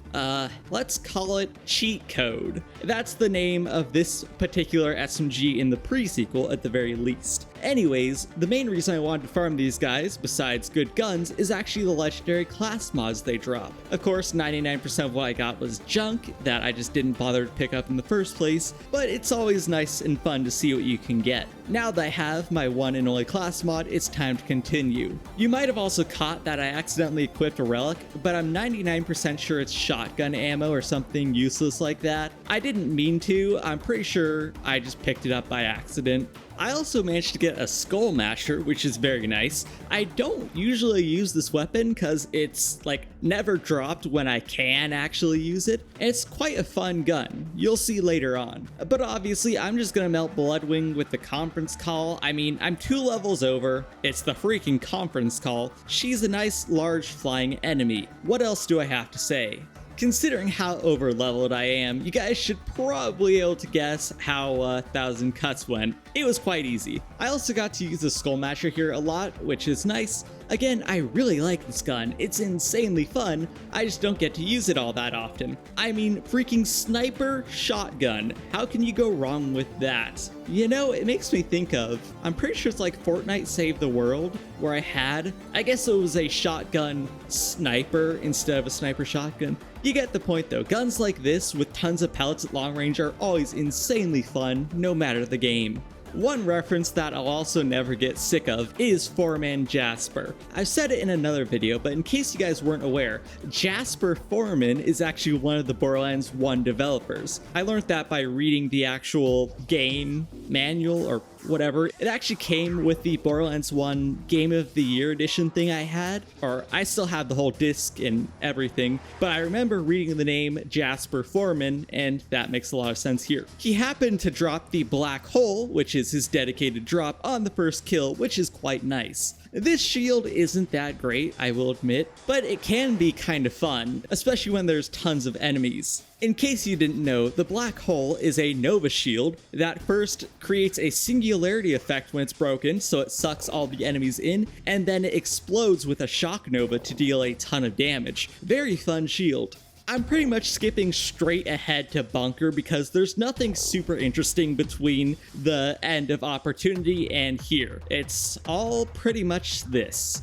let's call it cheat code. That's the name of this particular SMG in the pre-sequel at the very least. Anyways, the main reason I wanted to farm these guys, besides good guns, is actually the legendary class mods they drop. Of course, 99% of what I got was junk that I just didn't bother to pick up in the first place, but it's always nice and fun to see what you can get. Now that I have my one and only class mod, it's time to continue. You might have also caught that I accidentally equipped a relic, but I'm 99% sure it's shotgun ammo or something useless like that. I didn't mean to, I'm pretty sure I just picked it up by accident. I also managed to get a skull masher, which is very nice. I don't usually use this weapon because it's like never dropped when I can actually use it. It's quite a fun gun. You'll see later on. But obviously, I'm just gonna melt Bloodwing with the conference call. I mean, I'm 2 levels over. It's the freaking conference call. She's a nice, large flying enemy. What else do I have to say? Considering how overleveled I am, you guys should probably be able to guess how 1,000 cuts went. It was quite easy. I also got to use the Skull Masher here a lot, which is nice. Again, I really like this gun. It's insanely fun. I just don't get to use it all that often. I mean, freaking sniper shotgun. How can you go wrong with that? You know, it makes me think of, I'm pretty sure it's like Fortnite Save the World, where I guess it was a shotgun sniper instead of a sniper shotgun. You get the point though. Guns like this with tons of pellets at long range are always insanely fun, no matter the game. One reference that I'll also never get sick of is 4-Man Jasper. I've said it in another video, but in case you guys weren't aware, Jasper Foreman is actually one of the Borderlands 1 developers. I learned that by reading the actual game manual or whatever. It actually came with the Borderlands 1 Game of the Year edition thing I had, or I still have the whole disc and everything, but I remember reading the name Jasper Foreman, and that makes a lot of sense here. He happened to drop the Black Hole, which is his dedicated drop, on the first kill, which is quite nice. This shield isn't that great, I will admit, but it can be kind of fun, especially when there's tons of enemies. In case you didn't know, the Black Hole is a Nova shield that first creates a singularity effect when it's broken, so it sucks all the enemies in, and then it explodes with a shock nova to deal a ton of damage. Very fun shield. I'm pretty much skipping straight ahead to Bunker because there's nothing super interesting between the end of Opportunity and here. It's all pretty much this.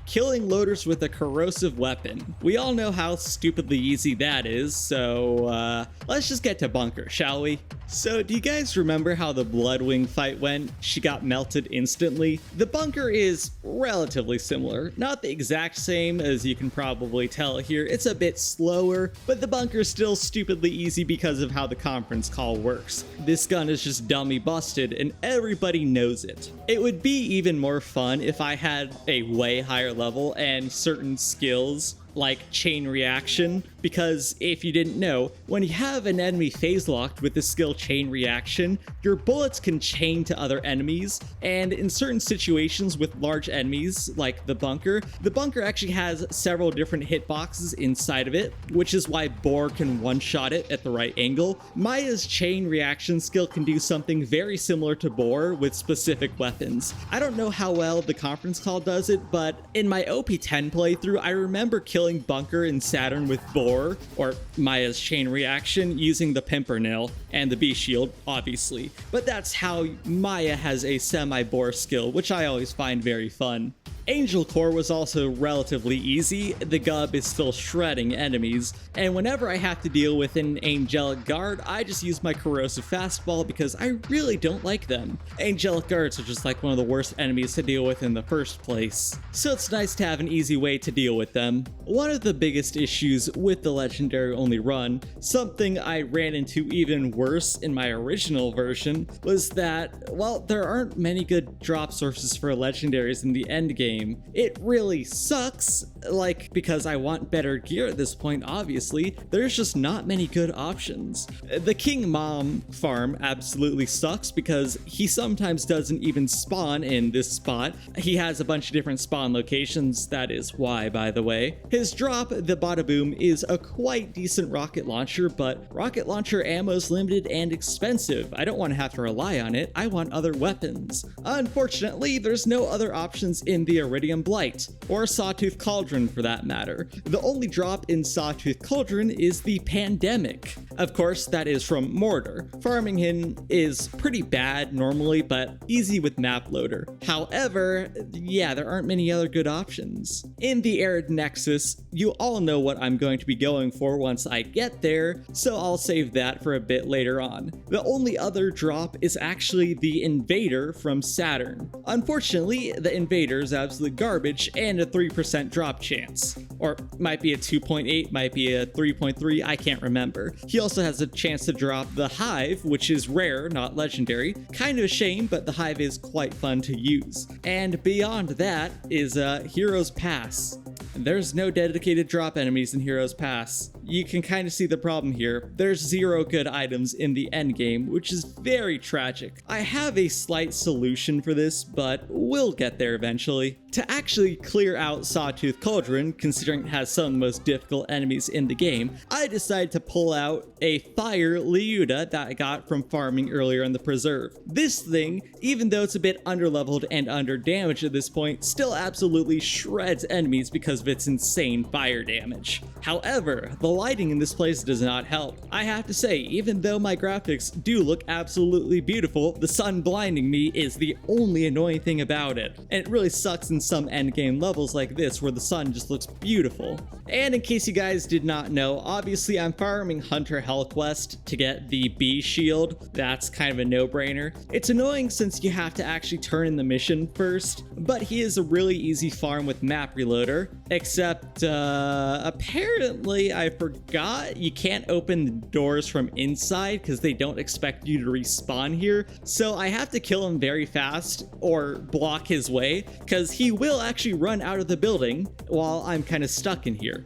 Killing loaders with a corrosive weapon. We all know how stupidly easy that is, so let's just get to Bunker, shall we? So, do you guys remember how the Bloodwing fight went? She got melted instantly. The Bunker is relatively similar. Not the exact same, as you can probably tell here. It's a bit slower, but the Bunker is still stupidly easy because of how the conference call works. This gun is just dummy busted, and everybody knows it. It would be even more fun if I had a way higher level and certain skills like chain reaction, because if you didn't know, when you have an enemy phase locked with the skill chain reaction, your bullets can chain to other enemies, and in certain situations with large enemies like the bunker actually has several different hitboxes inside of it, which is why Boar can one-shot it at the right angle. Maya's chain reaction skill can do something very similar to Boar with specific weapons. I don't know how well the conference call does it, but in my OP10 playthrough, I remember killing Bunker in Saturn with Boar, or Maya's chain reaction, using the Pimpernel and the B-Shield, obviously. But that's how Maya has a semi-Boar skill, which I always find very fun. Angel Core was also relatively easy. The Gub is still shredding enemies, and whenever I have to deal with an Angelic Guard, I just use my Corrosive Fastball because I really don't like them. Angelic Guards are just like one of the worst enemies to deal with in the first place, so it's nice to have an easy way to deal with them. One of the biggest issues with the Legendary only run, something I ran into even worse in my original version, was that, well, there aren't many good drop sources for Legendaries in the endgame. game. It really sucks, like, because I want better gear at this point, obviously. There's just not many good options. The King Mom farm absolutely sucks because he sometimes doesn't even spawn in this spot. He has a bunch of different spawn locations, that is why, by the way. His drop, the Bada Boom, is a quite decent rocket launcher, but rocket launcher ammo is limited and expensive. I don't want to have to rely on it. I want other weapons. Unfortunately, there's no other options in the Iridium Blight, or Sawtooth Cauldron for that matter. The only drop in Sawtooth Cauldron is the Pandemic. Of course, that is from Mortar. Farming him is pretty bad normally, but easy with Map Loader. However, yeah, there aren't many other good options. In the Arid Nexus, you all know what I'm going to be going for once I get there, so I'll save that for a bit later on. The only other drop is actually the Invader from Saturn. Unfortunately, the Invader is absolute garbage and a 3% drop chance. Or might be a 2.8, might be a 3.3, I can't remember. He also has a chance to drop the Hive, which is rare, not legendary. Kind of a shame, but the Hive is quite fun to use. And beyond that is Heroes Pass. There's no dedicated drop enemies in Heroes Pass. You can kind of see the problem here. There's 0 good items in the endgame, which is very tragic. I have a slight solution for this, but we'll get there eventually. To actually clear out Sawtooth Cauldron, considering it has some of the most difficult enemies in the game, I decided to pull out a Fire Leuda that I got from farming earlier in the Preserve. This thing, even though it's a bit underleveled and under damage at this point, still absolutely shreds enemies because of its insane fire damage. However, the lighting in this place does not help. I have to say, even though my graphics do look absolutely beautiful, the sun blinding me is the only annoying thing about it. And it really sucks in some endgame levels like this where the sun just looks beautiful. And in case you guys did not know, obviously I'm farming Hunter Hellquest to get the bee shield. That's kind of a no-brainer. It's annoying since you have to actually turn in the mission first, but he is a really easy farm with Map Reloader, except apparently I forgot you can't open the doors from inside because they don't expect you to respawn here. So I have to kill him very fast or block his way because he will actually run out of the building while I'm kind of stuck in here.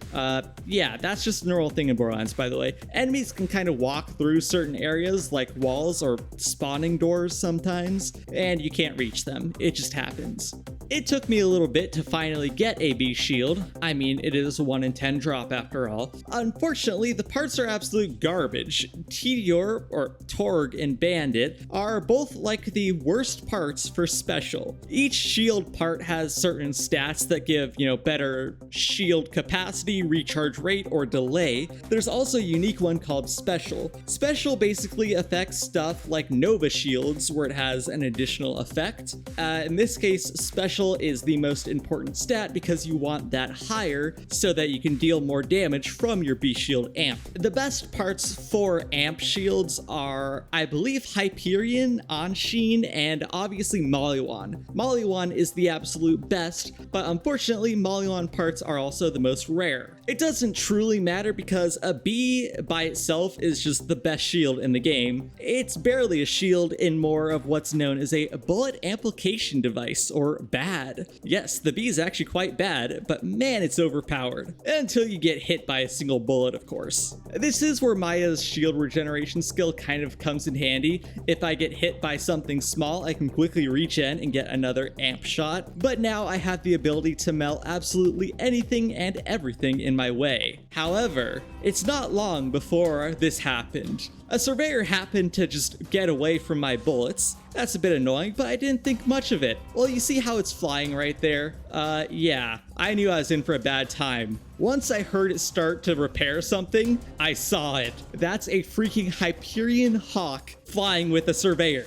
Yeah, that's just a normal thing in Borderlands, by the way. Enemies can kind of walk through certain areas like walls or spawning doors sometimes, and you can't reach them. It just happens. It took me a little bit to finally get a bee shield. I mean, it is a 1 in 10 drop after all. Unfortunately, the parts are absolute garbage. Tedior, or Torg, and Bandit are both like the worst parts for special. Each shield part has certain stats that give, better shield capacity, recharge rate, or delay. There's also a unique one called Special. Special basically affects stuff like Nova shields, where it has an additional effect. In this case, Special is the most important stat because you want that higher so that you can deal more damage from your bee shield amp. The best parts for amp shields are, I believe, Hyperion, Anshin, and obviously Maliwan. Maliwan is the absolute best, but unfortunately Maliwan parts are also the most rare. It doesn't truly matter because a bee by itself is just the best shield in the game. It's barely a shield in more of what's known as a bullet amplification device, or BAD. Yes, the bee is actually quite bad, but man, it's overpowered. Until you get hit by a single bullet, of course. This is where Maya's shield regeneration skill kind of comes in handy. If I get hit by something small, I can quickly reach in and get another amp shot, but now I have the ability to melt absolutely anything and everything in my way. However, it's not long before this happened. A surveyor happened to just get away from my bullets. That's a bit annoying, but I didn't think much of it. Well, you see how it's flying right there? Yeah, I knew I was in for a bad time. Once I heard it start to repair something, I saw it. That's a freaking Hyperion Hawk flying with a surveyor.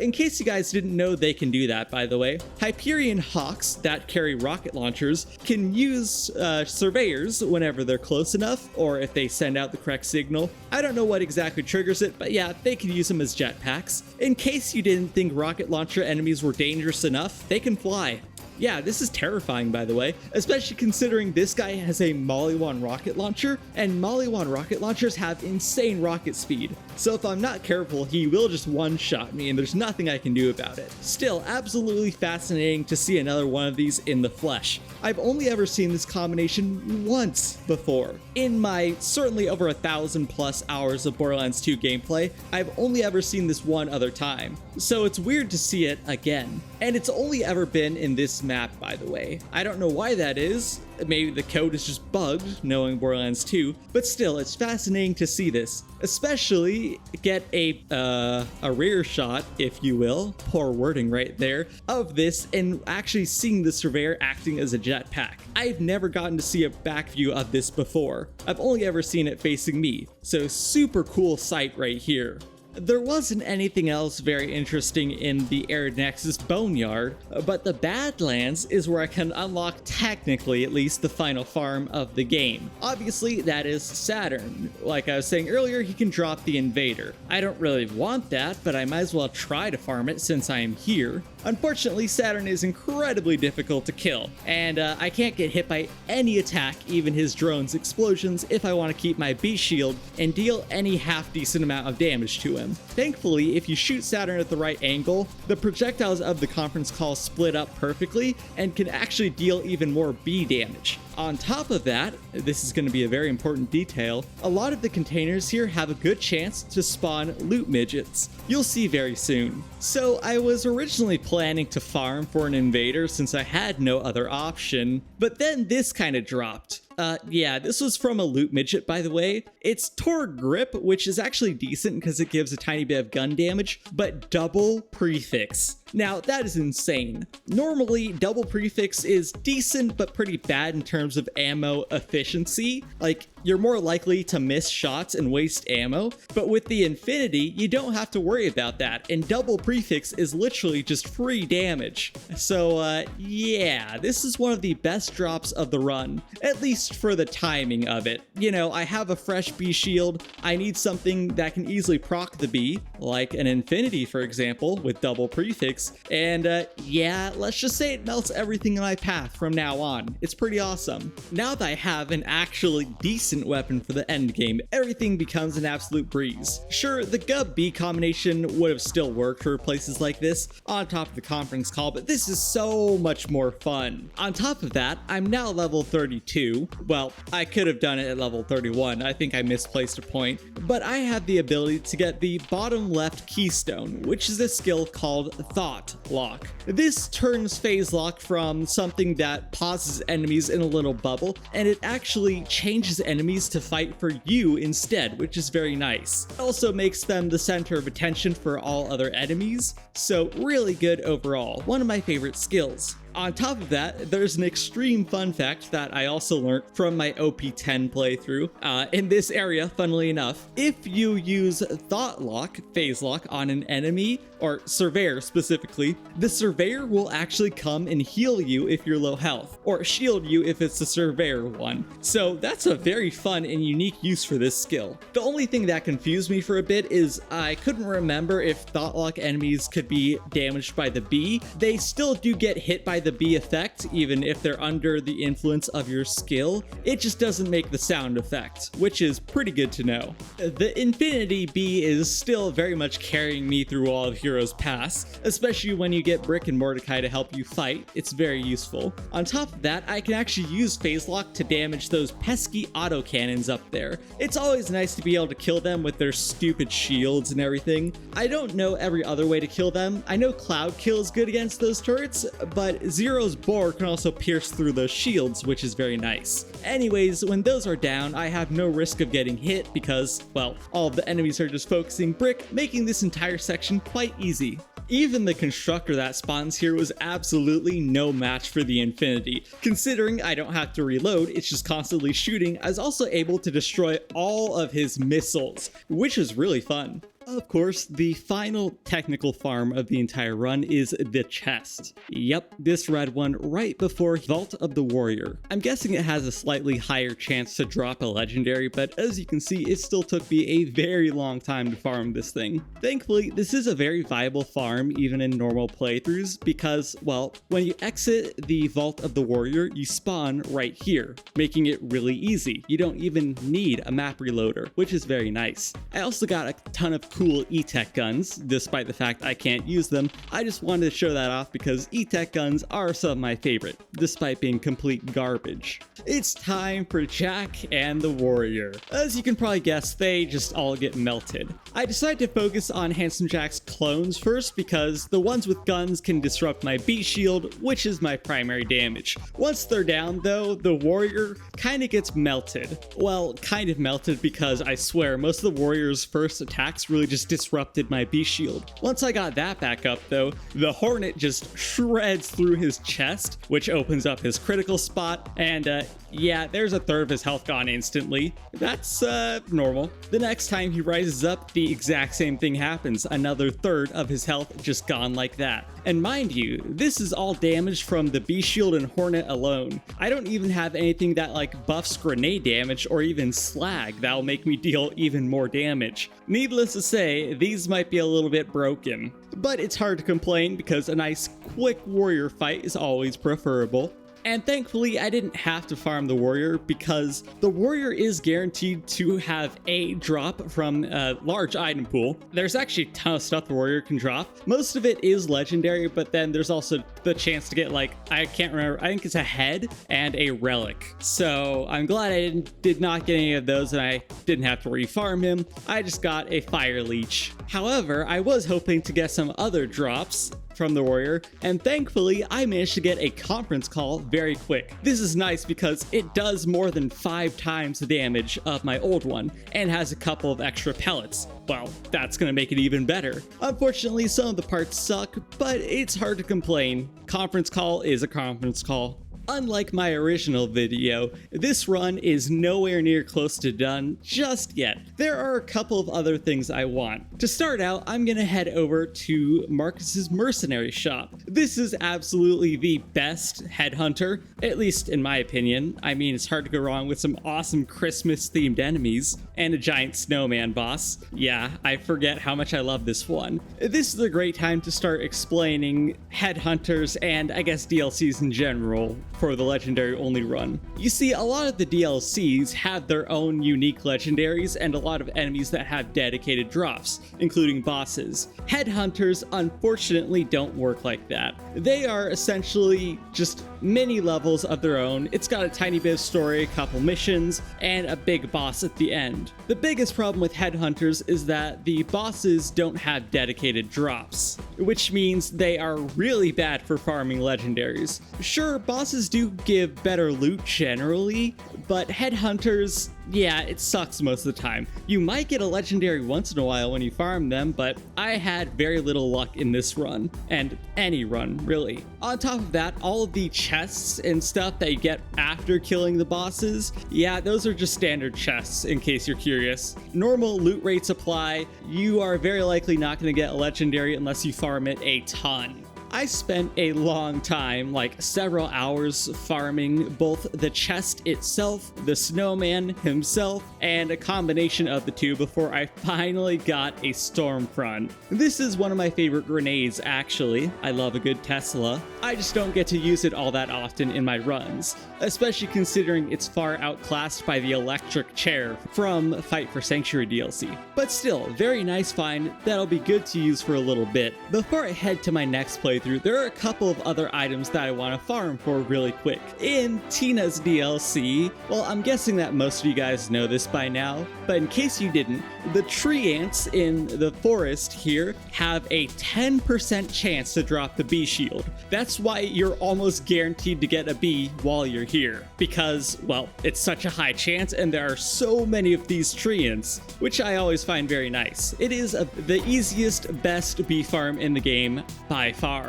In case you guys didn't know they can do that, by the way, Hyperion Hawks that carry rocket launchers can use surveyors whenever they're close enough, or if they send out the correct signal. I don't know what exactly triggers it, but yeah, they can use them as jetpacks. In case you didn't think rocket launcher enemies were dangerous enough, they can fly. Yeah, this is terrifying, by the way, especially considering this guy has a Molly-1 rocket launcher, and Molly-1 rocket launchers have insane rocket speed. So if I'm not careful, he will just one-shot me, and there's nothing I can do about it. Still, absolutely fascinating to see another one of these in the flesh. I've only ever seen this combination once before. In my certainly over 1,000+ hours of Borderlands 2 gameplay, I've only ever seen this one other time. So it's weird to see it again. And it's only ever been in this map, by the way. I don't know why that is. Maybe the code is just bugged, knowing Borderlands 2, but still, it's fascinating to see this. Especially get a rear shot, if you will, poor wording right there, of this and actually seeing the Surveyor acting as a jetpack. I've never gotten to see a back view of this before. I've only ever seen it facing me, so super cool sight right here. There wasn't anything else very interesting in the Arid Nexus Boneyard, but the Badlands is where I can unlock, technically at least, the final farm of the game. Obviously, that is Saturn. Like I was saying earlier, he can drop the Invader. I don't really want that, but I might as well try to farm it since I am here. Unfortunately, Saturn is incredibly difficult to kill, and I can't get hit by any attack, even his drone's explosions, if I want to keep my B shield and deal any half-decent amount of damage to him. Thankfully, if you shoot Saturn at the right angle, the projectiles of the conference call split up perfectly and can actually deal even more B damage. On top of that, this is going to be a very important detail, a lot of the containers here have a good chance to spawn loot midgets. You'll see very soon. So I was originally planning to farm for an invader since I had no other option, but then this kind of dropped. Yeah, this was from a loot midget, by the way. It's Tor Grip, which is actually decent because it gives a tiny bit of gun damage, but double prefix. Now, that is insane. Normally, double prefix is decent, but pretty bad in terms of ammo efficiency. Like, you're more likely to miss shots and waste ammo, but with the Infinity, you don't have to worry about that, and double prefix is literally just free damage. So, yeah, this is one of the best drops of the run, at least for the timing of it. You know, I have a fresh B shield, I need something that can easily proc the B, like an Infinity, for example, with double prefix, and yeah, let's just say it melts everything in my path from now on. It's pretty awesome. Now that I have an actually decent weapon for the end game, everything becomes an absolute breeze. Sure, the Gub B combination would have still worked for places like this on top of the conference call, but this is so much more fun. On top of that, I'm now level 32. Well, I could have done it at level 31. I think I misplaced a point, but I have the ability to get the bottom left keystone, which is a skill called Thought Lock. This turns phase lock from something that pauses enemies in a little bubble, and it actually changes enemies to fight for you instead, which is very nice. It also makes them the center of attention for all other enemies, so really good overall. One of my favorite skills. On top of that, there's an extreme fun fact that I also learned from my OP10 playthrough. In this area, funnily enough, if you use Thought Lock, Phase Lock, on an enemy, or Surveyor specifically, the Surveyor will actually come and heal you if you're low health, or shield you if it's the Surveyor one. So that's a very fun and unique use for this skill. The only thing that confused me for a bit is I couldn't remember if Thought Lock enemies could be damaged by the B. They still do get hit by the B effect, even if they're under the influence of your skill. It just doesn't make the sound effect, which is pretty good to know. The Infinity B is still very much carrying me through all of Heroes Pass, especially when you get Brick and Mordecai to help you fight. It's very useful. On top of that, I can actually use Phase Lock to damage those pesky autocannons up there. It's always nice to be able to kill them with their stupid shields and everything. I don't know every other way to kill them. I know Cloud Kill is good against those turrets, but Zero's Boar can also pierce through those shields, which is very nice. Anyways, when those are down, I have no risk of getting hit because, well, all of the enemies are just focusing Brick, making this entire section quite easy. Even the constructor that spawns here was absolutely no match for the Infinity. Considering I don't have to reload, it's just constantly shooting, I was also able to destroy all of his missiles, which was really fun. Of course, the final technical farm of the entire run is the chest. Yep, this red one right before Vault of the Warrior. I'm guessing it has a slightly higher chance to drop a legendary, but as you can see, it still took me a very long time to farm this thing. Thankfully, this is a very viable farm even in normal playthroughs because, well, when you exit the Vault of the Warrior, you spawn right here, making it really easy. You don't even need a map reloader, which is very nice. I also got a ton of cool E-Tech guns, despite the fact I can't use them. I just wanted to show that off because E-Tech guns are some of my favorite, despite being complete garbage. It's time for Jack and the Warrior. As you can probably guess, they just all get melted. I decided to focus on Handsome Jack's clones first because the ones with guns can disrupt my B shield, which is my primary damage. Once they're down though, the Warrior kind of gets melted. Well, kind of melted because I swear most of the Warrior's first attacks really just disrupted my B shield. Once I got that back up though, the Hornet just shreds through his chest, which opens up his critical spot, and yeah, there's a third of his health gone instantly. That's normal. The next time he rises up, the exact same thing happens. Another third of his health just gone like that. And mind you, this is all damage from the B shield and Hornet alone. I don't even have anything that like buffs grenade damage or even slag that'll make me deal even more damage. Needless to say, these might be a little bit broken. But it's hard to complain because a nice quick warrior fight is always preferable. And thankfully, I didn't have to farm the Warrior because the Warrior is guaranteed to have a drop from a large item pool. There's actually a ton of stuff the Warrior can drop. Most of it is legendary, but then there's also the chance to get like, I can't remember, I think it's a head and a relic. So I'm glad I did not get any of those and I didn't have to re-farm him. I just got a fire leech. However, I was hoping to get some other drops from the Warrior, and thankfully I managed to get a conference call very quick. This is nice because it does more than 5 times the damage of my old one and has a couple of extra pellets. Well, that's gonna make it even better. Unfortunately, some of the parts suck, but it's hard to complain. Conference call is a conference call. Unlike my original video, this run is nowhere near close to done just yet. There are a couple of other things I want. To start out, I'm gonna head over to Marcus's mercenary shop. This is absolutely the best headhunter, at least in my opinion. I mean, it's hard to go wrong with some awesome Christmas themed enemies and a giant snowman boss. Yeah, I forget how much I love this one. This is a great time to start explaining headhunters and I guess DLCs in general for the legendary only run. You see, a lot of the DLCs have their own unique legendaries and a lot of enemies that have dedicated drops, including bosses. Headhunters unfortunately don't work like that. They are essentially just mini levels of their own. It's got a tiny bit of story, a couple missions, and a big boss at the end. The biggest problem with headhunters is that the bosses don't have dedicated drops, which means they are really bad for farming legendaries. Sure, bosses do give better loot generally, but headhunters, yeah, it sucks most of the time. You might get a legendary once in a while when you farm them, but I had very little luck in this run, and any run, really. On top of that, all of the chests and stuff that you get after killing the bosses, yeah, those are just standard chests, in case you're curious. Normal loot rates apply. You are very likely not going to get a legendary unless you farm it a ton. I spent a long time, like several hours, farming both the chest itself, the snowman himself, and a combination of the two before I finally got a Stormfront. This is one of my favorite grenades, actually. I love a good Tesla. I just don't get to use it all that often in my runs, especially considering it's far outclassed by the electric chair from Fight for Sanctuary DLC. But still, very nice find that'll be good to use for a little bit. Before I head to my next playthrough, there are a couple of other items that I want to farm for really quick. In Tina's DLC, well, I'm guessing that most of you guys know this by now, but in case you didn't, the tree ants in the forest here have a 10% chance to drop the bee shield. That's why you're almost guaranteed to get a bee while you're here, because, well, it's such a high chance and there are so many of these tree ants, which I always find very nice. It is the easiest, best bee farm in the game by far.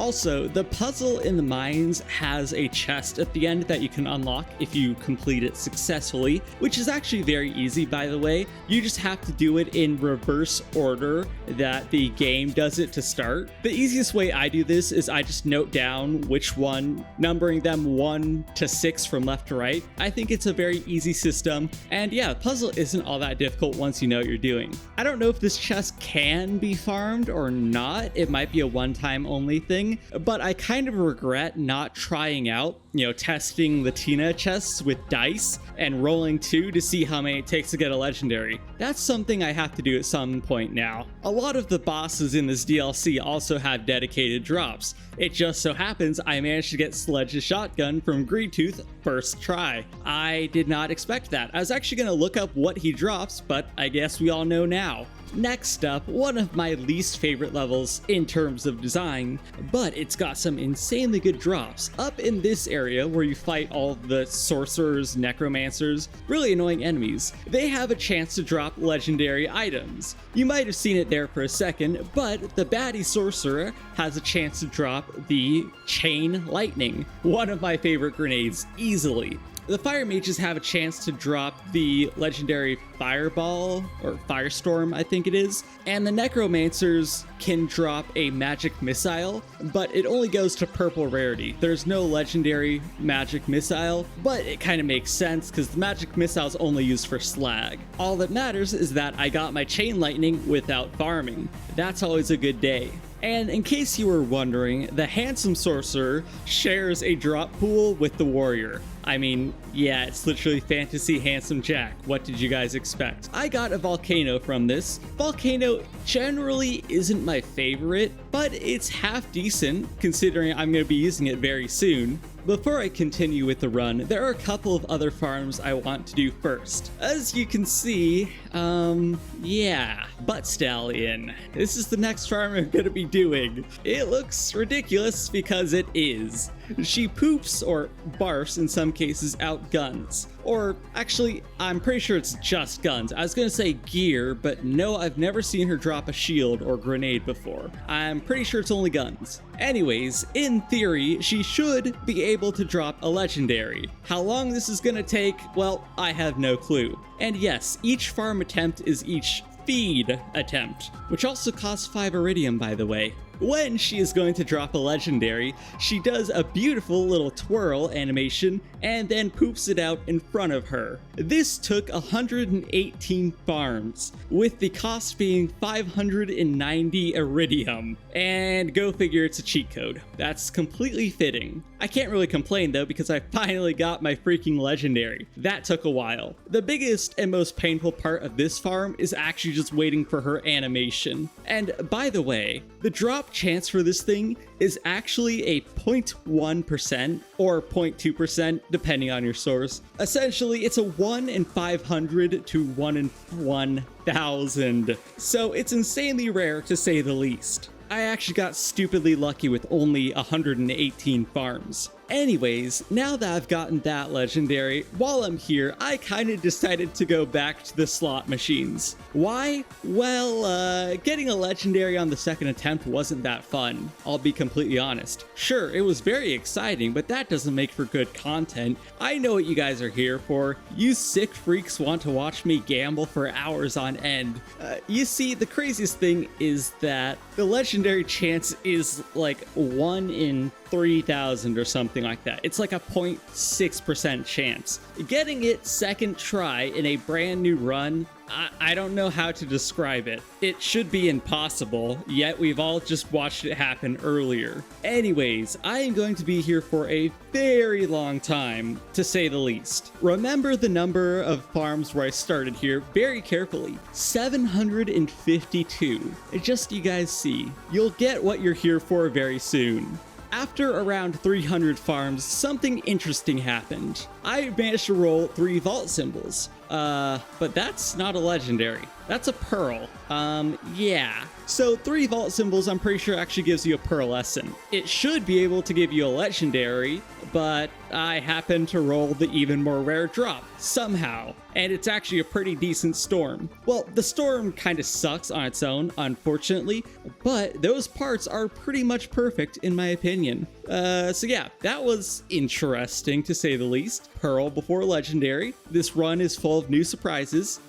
Also, the puzzle in the mines has a chest at the end that you can unlock if you complete it successfully, which is actually very easy, by the way. You just have to do it in reverse order that the game does it to start. The easiest way I do this is I just note down which one, numbering them 1 to 6 from left to right. I think it's a very easy system, and yeah, the puzzle isn't all that difficult once you know what you're doing. I don't know if this chest can be farmed or not. It might be a one-time only thing, but I kind of regret not trying out, testing the Tina chests with dice and rolling 2 to see how many it takes to get a legendary. That's something I have to do at some point now. A lot of the bosses in this DLC also have dedicated drops. It just so happens I managed to get Sledge's shotgun from Greedtooth first try. I did not expect that. I was actually going to look up what he drops, but I guess we all know now. Next up, one of my least favorite levels in terms of design, but it's got some insanely good drops. Up in this area where you fight all the sorcerers, necromancers, really annoying enemies, they have a chance to drop legendary items. You might have seen it there for a second, but the baddie sorcerer has a chance to drop the chain lightning, one of my favorite grenades easily. The fire mages have a chance to drop the legendary fireball, or firestorm I think it is, and the necromancers can drop a magic missile, but it only goes to purple rarity. There's no legendary magic missile, but it kind of makes sense because the magic missile is only used for slag. All that matters is that I got my chain lightning without farming. That's always a good day. And in case you were wondering, the handsome sorcerer shares a drop pool with the warrior. I mean, yeah, it's literally Fantasy Handsome Jack. What did you guys expect? I got a volcano from this. Volcano generally isn't my favorite, but it's half decent considering I'm going to be using it very soon. Before I continue with the run, there are a couple of other farms I want to do first. As you can see, yeah, Butt Stallion. This is the next farm I'm gonna be doing. It looks ridiculous because it is. She poops, or barfs in some cases, out guns. Or actually, I'm pretty sure it's just guns. I was gonna say gear, but no, I've never seen her drop a shield or grenade before. I'm pretty sure it's only guns. Anyways, in theory, she should be able to drop a legendary. How long this is gonna take, well, I have no clue. And yes, each farm attempt is each feed attempt, which also costs 5 iridium, by the way. When she is going to drop a legendary, she does a beautiful little twirl animation and then poops it out in front of her. This took 118 farms, with the cost being 590 iridium. And go figure, it's a cheat code. That's completely fitting. I can't really complain though because I finally got my freaking legendary. That took a while. The biggest and most painful part of this farm is actually just waiting for her animation. And by the way, the drop chance for this thing is actually a 0.1% or 0.2% depending on your source. Essentially, it's a 1 in 500 to 1 in 1,000. So it's insanely rare to say the least. I actually got stupidly lucky with only 118 farms. Anyways, now that I've gotten that legendary, while I'm here, I kind of decided to go back to the slot machines. Why? Well, getting a legendary on the second attempt wasn't that fun, I'll be completely honest. Sure, it was very exciting, but that doesn't make for good content. I know what you guys are here for. You sick freaks want to watch me gamble for hours on end. You see, the craziest thing is that the legendary chance is like 1 in 3,000 or something like that. It's like a 0.6% chance. Getting it second try in a brand new run, I don't know how to describe it. It should be impossible, yet we've all just watched it happen earlier. Anyways, I am going to be here for a very long time, to say the least. Remember the number of farms where I started here very carefully. 752. Just so you guys see. You'll get what you're here for very soon. After around 300 farms, something interesting happened. I managed to roll 3 vault symbols. But that's not a legendary. That's a pearl. Yeah. So 3 vault symbols, I'm pretty sure actually gives you a pearlescent. It should be able to give you a legendary, but I happened to roll the even more rare drop, somehow, and it's actually a pretty decent storm. Well, the storm kind of sucks on its own, unfortunately, but those parts are pretty much perfect in my opinion. So yeah, that was interesting to say the least. Pearl before legendary. This run is full of new surprises.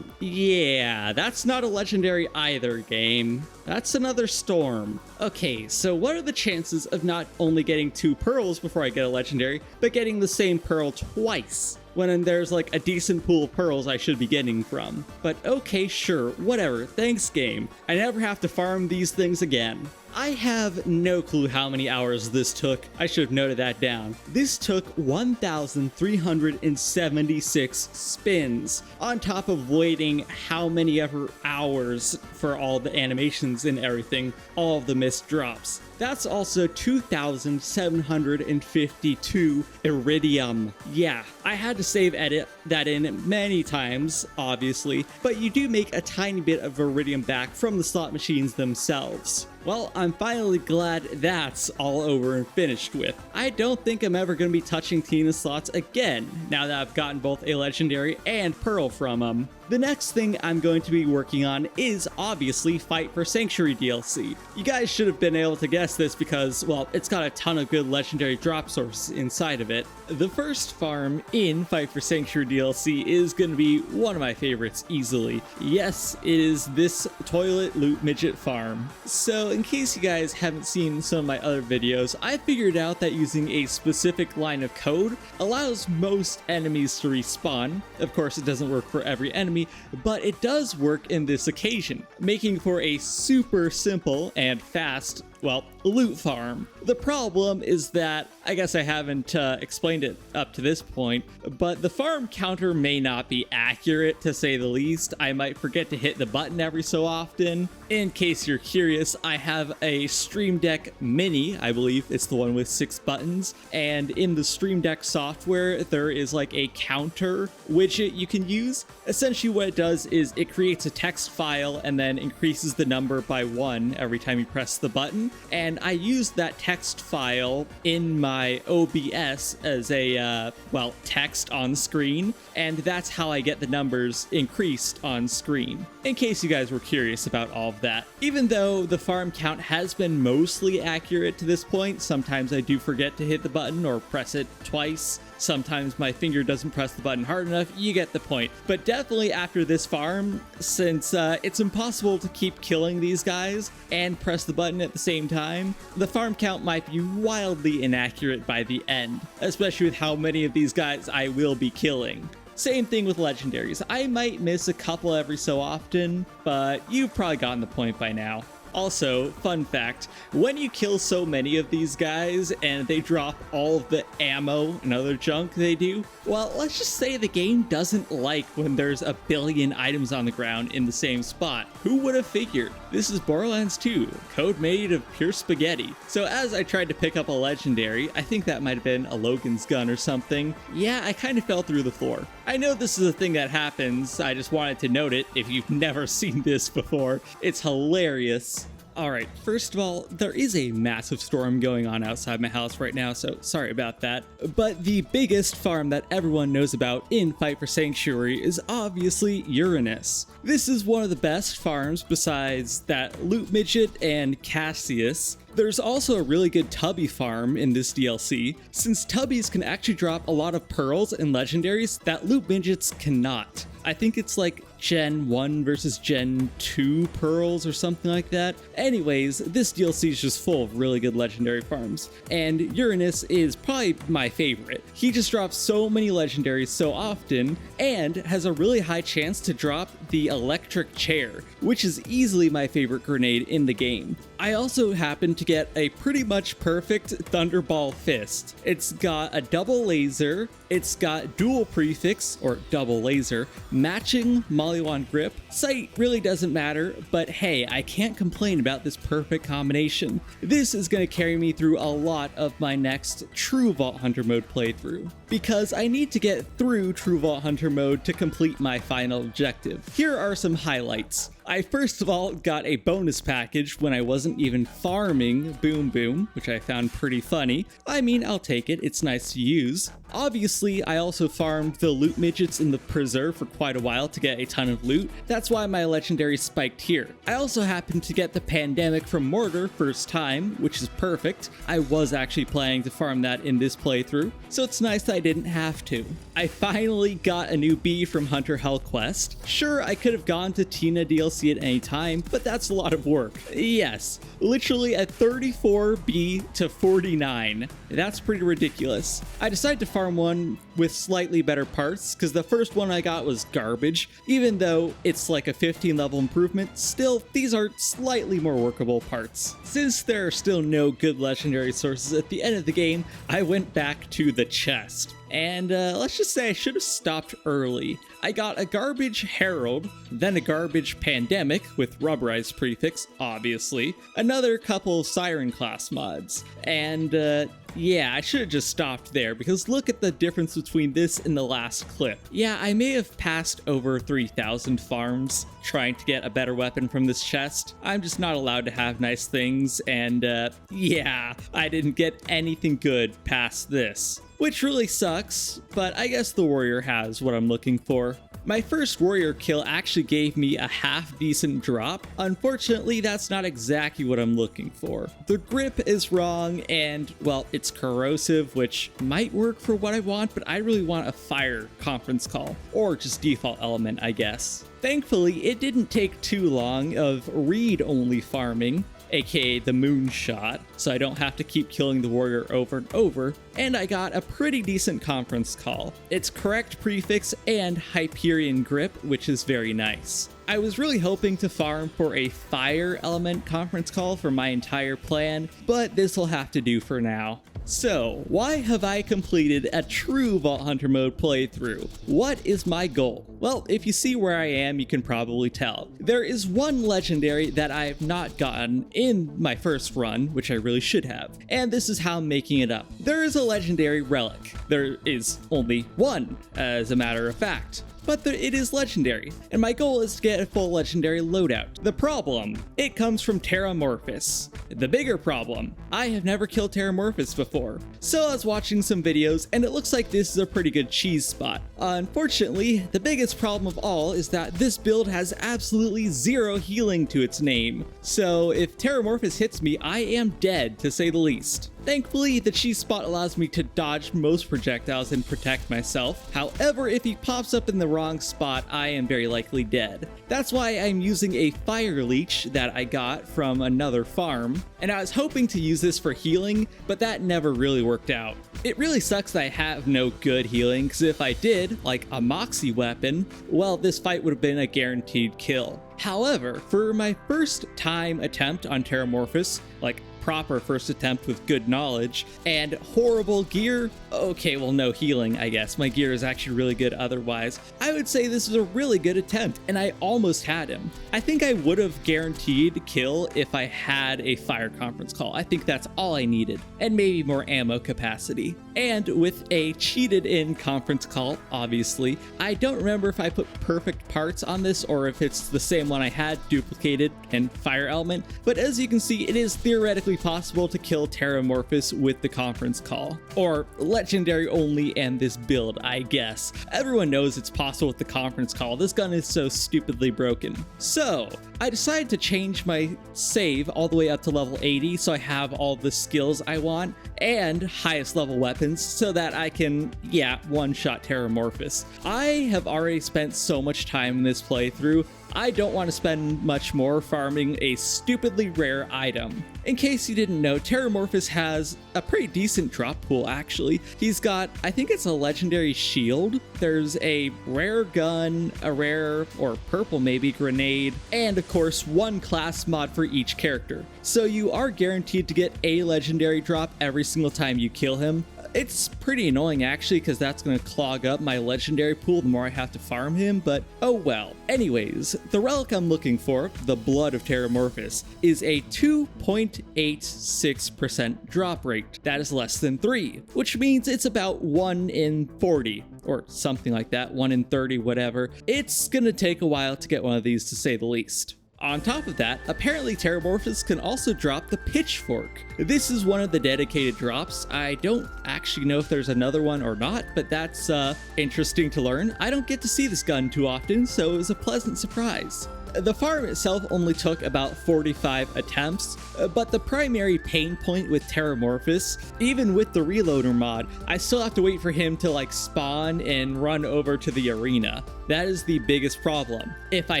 Yeah, that's not a legendary either, game. That's another storm. Okay, so what are the chances of not only getting 2 pearls before I get a legendary, but getting the same pearl twice? When there's like a decent pool of pearls I should be getting from. But okay, sure, whatever, thanks game. I never have to farm these things again. I have no clue how many hours this took. I should have noted that down. This took 1,376 spins, on top of waiting how many ever hours for all the animations and everything, all of the missed drops. That's also 2,752 iridium. Yeah, I had to save edit that in many times, obviously, but you do make a tiny bit of iridium back from the slot machines themselves. Well, I'm finally glad that's all over and finished with. I don't think I'm ever going to be touching Tina slots again, now that I've gotten both a legendary and pearl from them. The next thing I'm going to be working on is obviously Fight for Sanctuary DLC. You guys should have been able to guess this because, well, it's got a ton of good legendary drop sources inside of it. The first farm in Fight for Sanctuary DLC is going to be one of my favorites easily. Yes, it is this toilet loot midget farm. So in case you guys haven't seen some of my other videos, I figured out that using a specific line of code allows most enemies to respawn. Of course, it doesn't work for every enemy, but it does work in this occasion, making for a super simple and fast, well, loot farm. The problem is that, I guess I haven't explained it up to this point, but the farm counter may not be accurate to say the least. I might forget to hit the button every so often. In case you're curious, I have a Stream Deck Mini, I believe it's the one with 6 buttons, and in the Stream Deck software there is like a counter widget you can use. Essentially what it does is it creates a text file and then increases the number by 1 every time you press the button. And I used that text file in my OBS as a, well, text on screen, and that's how I get the numbers increased on screen, in case you guys were curious about all of that. Even though the farm count has been mostly accurate to this point, sometimes I do forget to hit the button or press it twice. Sometimes my finger doesn't press the button hard enough, you get the point. But definitely after this farm, since it's impossible to keep killing these guys and press the button at the same time, the farm count might be wildly inaccurate by the end, especially with how many of these guys I will be killing. Same thing with legendaries. I might miss a couple every so often, but you've probably gotten the point by now. Also, fun fact, when you kill so many of these guys and they drop all of the ammo and other junk they do, well, let's just say the game doesn't like when there's a billion items on the ground in the same spot. Who would have figured? This is Borderlands 2, code made of pure spaghetti. So as I tried to pick up a legendary, I think that might have been a Logan's gun or something, yeah, I kind of fell through the floor. I know this is a thing that happens, I just wanted to note it if you've never seen this before. It's hilarious. Alright, first of all, there is a massive storm going on outside my house right now, so sorry about that. But the biggest farm that everyone knows about in Fight for Sanctuary is obviously Uranus. This is one of the best farms besides that Loot Midget and Cassius. There's also a really good Tubby farm in this DLC, since Tubbies can actually drop a lot of pearls and legendaries that Loot Midgets cannot. I think it's like Gen 1 versus Gen 2 pearls or something like that. Anyways, this DLC is just full of really good legendary farms, and Uranus is probably my favorite. He just drops so many legendaries so often, and has a really high chance to drop the electric chair, which is easily my favorite grenade in the game. I also happen to get a pretty much perfect Thunderball Fist. It's got a double laser, it's got dual prefix, or double laser, matching Mollywand grip. Sight really doesn't matter, but hey, I can't complain about this perfect combination. This is going to carry me through a lot of my next True Vault Hunter mode playthrough, because I need to get through True Vault Hunter mode to complete my final objective. Here are some highlights. I first of all got a bonus package when I wasn't even farming Boom Boom, which I found pretty funny. I mean, I'll take it, it's nice to use. Obviously, I also farmed the loot midgets in the preserve for quite a while to get a ton of loot. That's why my legendary spiked here. I also happened to get the Pandemic from Mortar first time, which is perfect. I was actually planning to farm that in this playthrough, so it's nice that I didn't have to. I finally got a new bee from Hunter Hell Quest. Sure, I could have gone to Tina DLC at any time, but that's a lot of work. Yes, literally a 34 bee to 49. That's pretty ridiculous. I decided to farm one with slightly better parts, because the first one I got was garbage. Even though it's like a 15 level improvement, still, these are slightly more workable parts. Since there are still no good legendary sources at the end of the game, I went back to the chest. And let's just say I should have stopped early. I got a garbage Jarold, then a garbage Pandemic with rubberized prefix, obviously, another couple of Siren class mods, and yeah, I should have just stopped there because look at the difference between this and the last clip. Yeah, I may have passed over 3,000 farms trying to get a better weapon from this chest. I'm just not allowed to have nice things, and yeah, I didn't get anything good past this. Which really sucks, but I guess the warrior has what I'm looking for. My first warrior kill actually gave me a half-decent drop. Unfortunately, that's not exactly what I'm looking for. The grip is wrong and, well, it's corrosive, which might work for what I want, but I really want a fire conference call, or just default element, I guess. Thankfully, it didn't take too long of read-only farming, aka the moonshot, so I don't have to keep killing the warrior over and over, and I got a pretty decent conference call. It's correct prefix and Hyperion grip, which is very nice. I was really hoping to farm for a fire element conference call for my entire plan, but this will have to do for now. So, why have I completed a true Vault Hunter mode playthrough? What is my goal? Well, if you see where I am, you can probably tell. There is one legendary that I have not gotten in my first run, which I really should have, and this is how I'm making it up. There is a legendary relic. There is only one, as a matter of fact. But it is legendary, and my goal is to get a full legendary loadout. The problem, it comes from Terramorphous. The bigger problem, I have never killed Terramorphous before. So I was watching some videos, and it looks like this is a pretty good cheese spot. Unfortunately, the biggest problem of all is that this build has absolutely zero healing to its name. So if Terramorphous hits me, I am dead, to say the least. Thankfully, the cheese spot allows me to dodge most projectiles and protect myself. However, if he pops up in the wrong spot, I am very likely dead. That's why I'm using a fire leech that I got from another farm, and I was hoping to use this for healing, but that never really worked out. It really sucks that I have no good healing, because if I did, like a Moxie weapon, well, this fight would have been a guaranteed kill. However, for my first time attempt on Terramorphous, like proper first attempt with good knowledge, and horrible gear, okay, well, no healing, I guess. My gear is actually really good otherwise. I would say this is a really good attempt, and I almost had him. I think I would have guaranteed kill if I had a fire conference call. I think that's all I needed, and maybe more ammo capacity. And with a cheated in conference call, obviously, I don't remember if I put perfect parts on this or if it's the same one I had duplicated and fire element, but as you can see, it is theoretically possible to kill Terramorphous with the conference call. Or legendary only and this build, I guess. Everyone knows it's possible with the conference call. This gun is so stupidly broken. So, I decided to change my save all the way up to level 80 so I have all the skills I want and highest level weapons so that I can, yeah, one-shot Terramorphous. I have already spent so much time in this playthrough, I don't want to spend much more farming a stupidly rare item. In case you didn't know, Terramorphous has a pretty decent drop pool actually. He's got, I think it's a legendary shield, there's a rare gun, a rare, or purple maybe, grenade, and of course one class mod for each character. So you are guaranteed to get a legendary drop every single time you kill him. It's pretty annoying actually because that's going to clog up my legendary pool the more I have to farm him, but oh well. Anyways, the relic I'm looking for, the Blood of Terramorphous, is a 2.86% drop rate. That is less than 3, which means it's about 1 in 40 or something like that, 1 in 30, whatever. It's going to take a while to get one of these, to say the least. On top of that, apparently Terramorphous can also drop the Pitchfork. This is one of the dedicated drops. I don't actually know if there's another one or not, but that's interesting to learn. I don't get to see this gun too often, so it was a pleasant surprise. The farm itself only took about 45 attempts, but the primary pain point with Terramorphous, even with the reloader mod, I still have to wait for him to like spawn and run over to the arena. That is the biggest problem. If I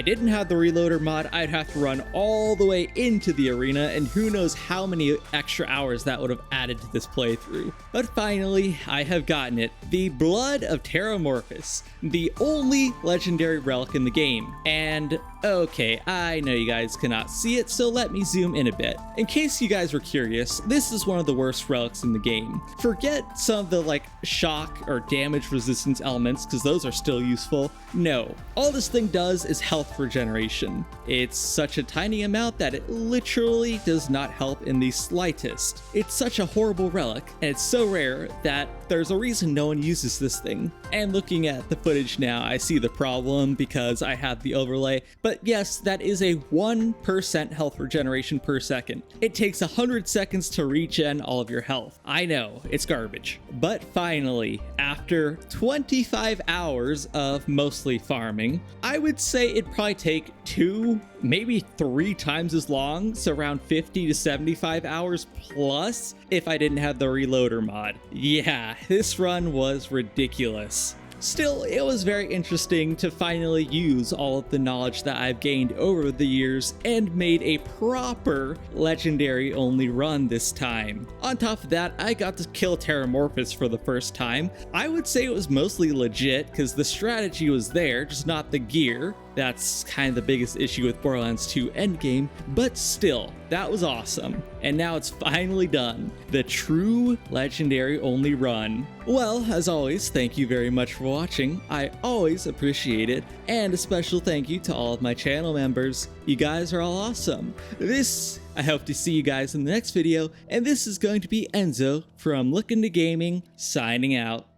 didn't have the reloader mod, I'd have to run all the way into the arena, and who knows how many extra hours that would have added to this playthrough. But finally, I have gotten it. The Blood of Terramorphous, the only legendary relic in the game. And okay, I know you guys cannot see it, so let me zoom in a bit. In case you guys were curious, this is one of the worst relics in the game. Forget some of the like shock or damage resistance elements, because those are still useful. No, all this thing does is health regeneration. It's such a tiny amount that it literally does not help in the slightest. It's such a horrible relic, and it's so rare that there's a reason no one uses this thing. And looking at the footage now, I see the problem because I have the overlay. But yes, that is a 1% health regeneration per second. It takes 100 seconds to regen all of your health. I know, it's garbage. But finally, after 25 hours of mostly farming, I would say it'd probably take 2, maybe 3 times as long, so around 50 to 75 hours plus if I didn't have the reloader mod. Yeah, this run was ridiculous. Still, it was very interesting to finally use all of the knowledge that I've gained over the years and made a proper legendary only run this time. On top of that, I got to kill Terramorphous for the first time. I would say it was mostly legit because the strategy was there, just not the gear. That's kind of the biggest issue with Borderlands 2 Endgame, but still, that was awesome. And now it's finally done. The true legendary only run. Well, as always, thank you very much for watching. I always appreciate it. And a special thank you to all of my channel members. You guys are all awesome. I hope to see you guys in the next video. And this is going to be Enzo from Lookintogaming signing out.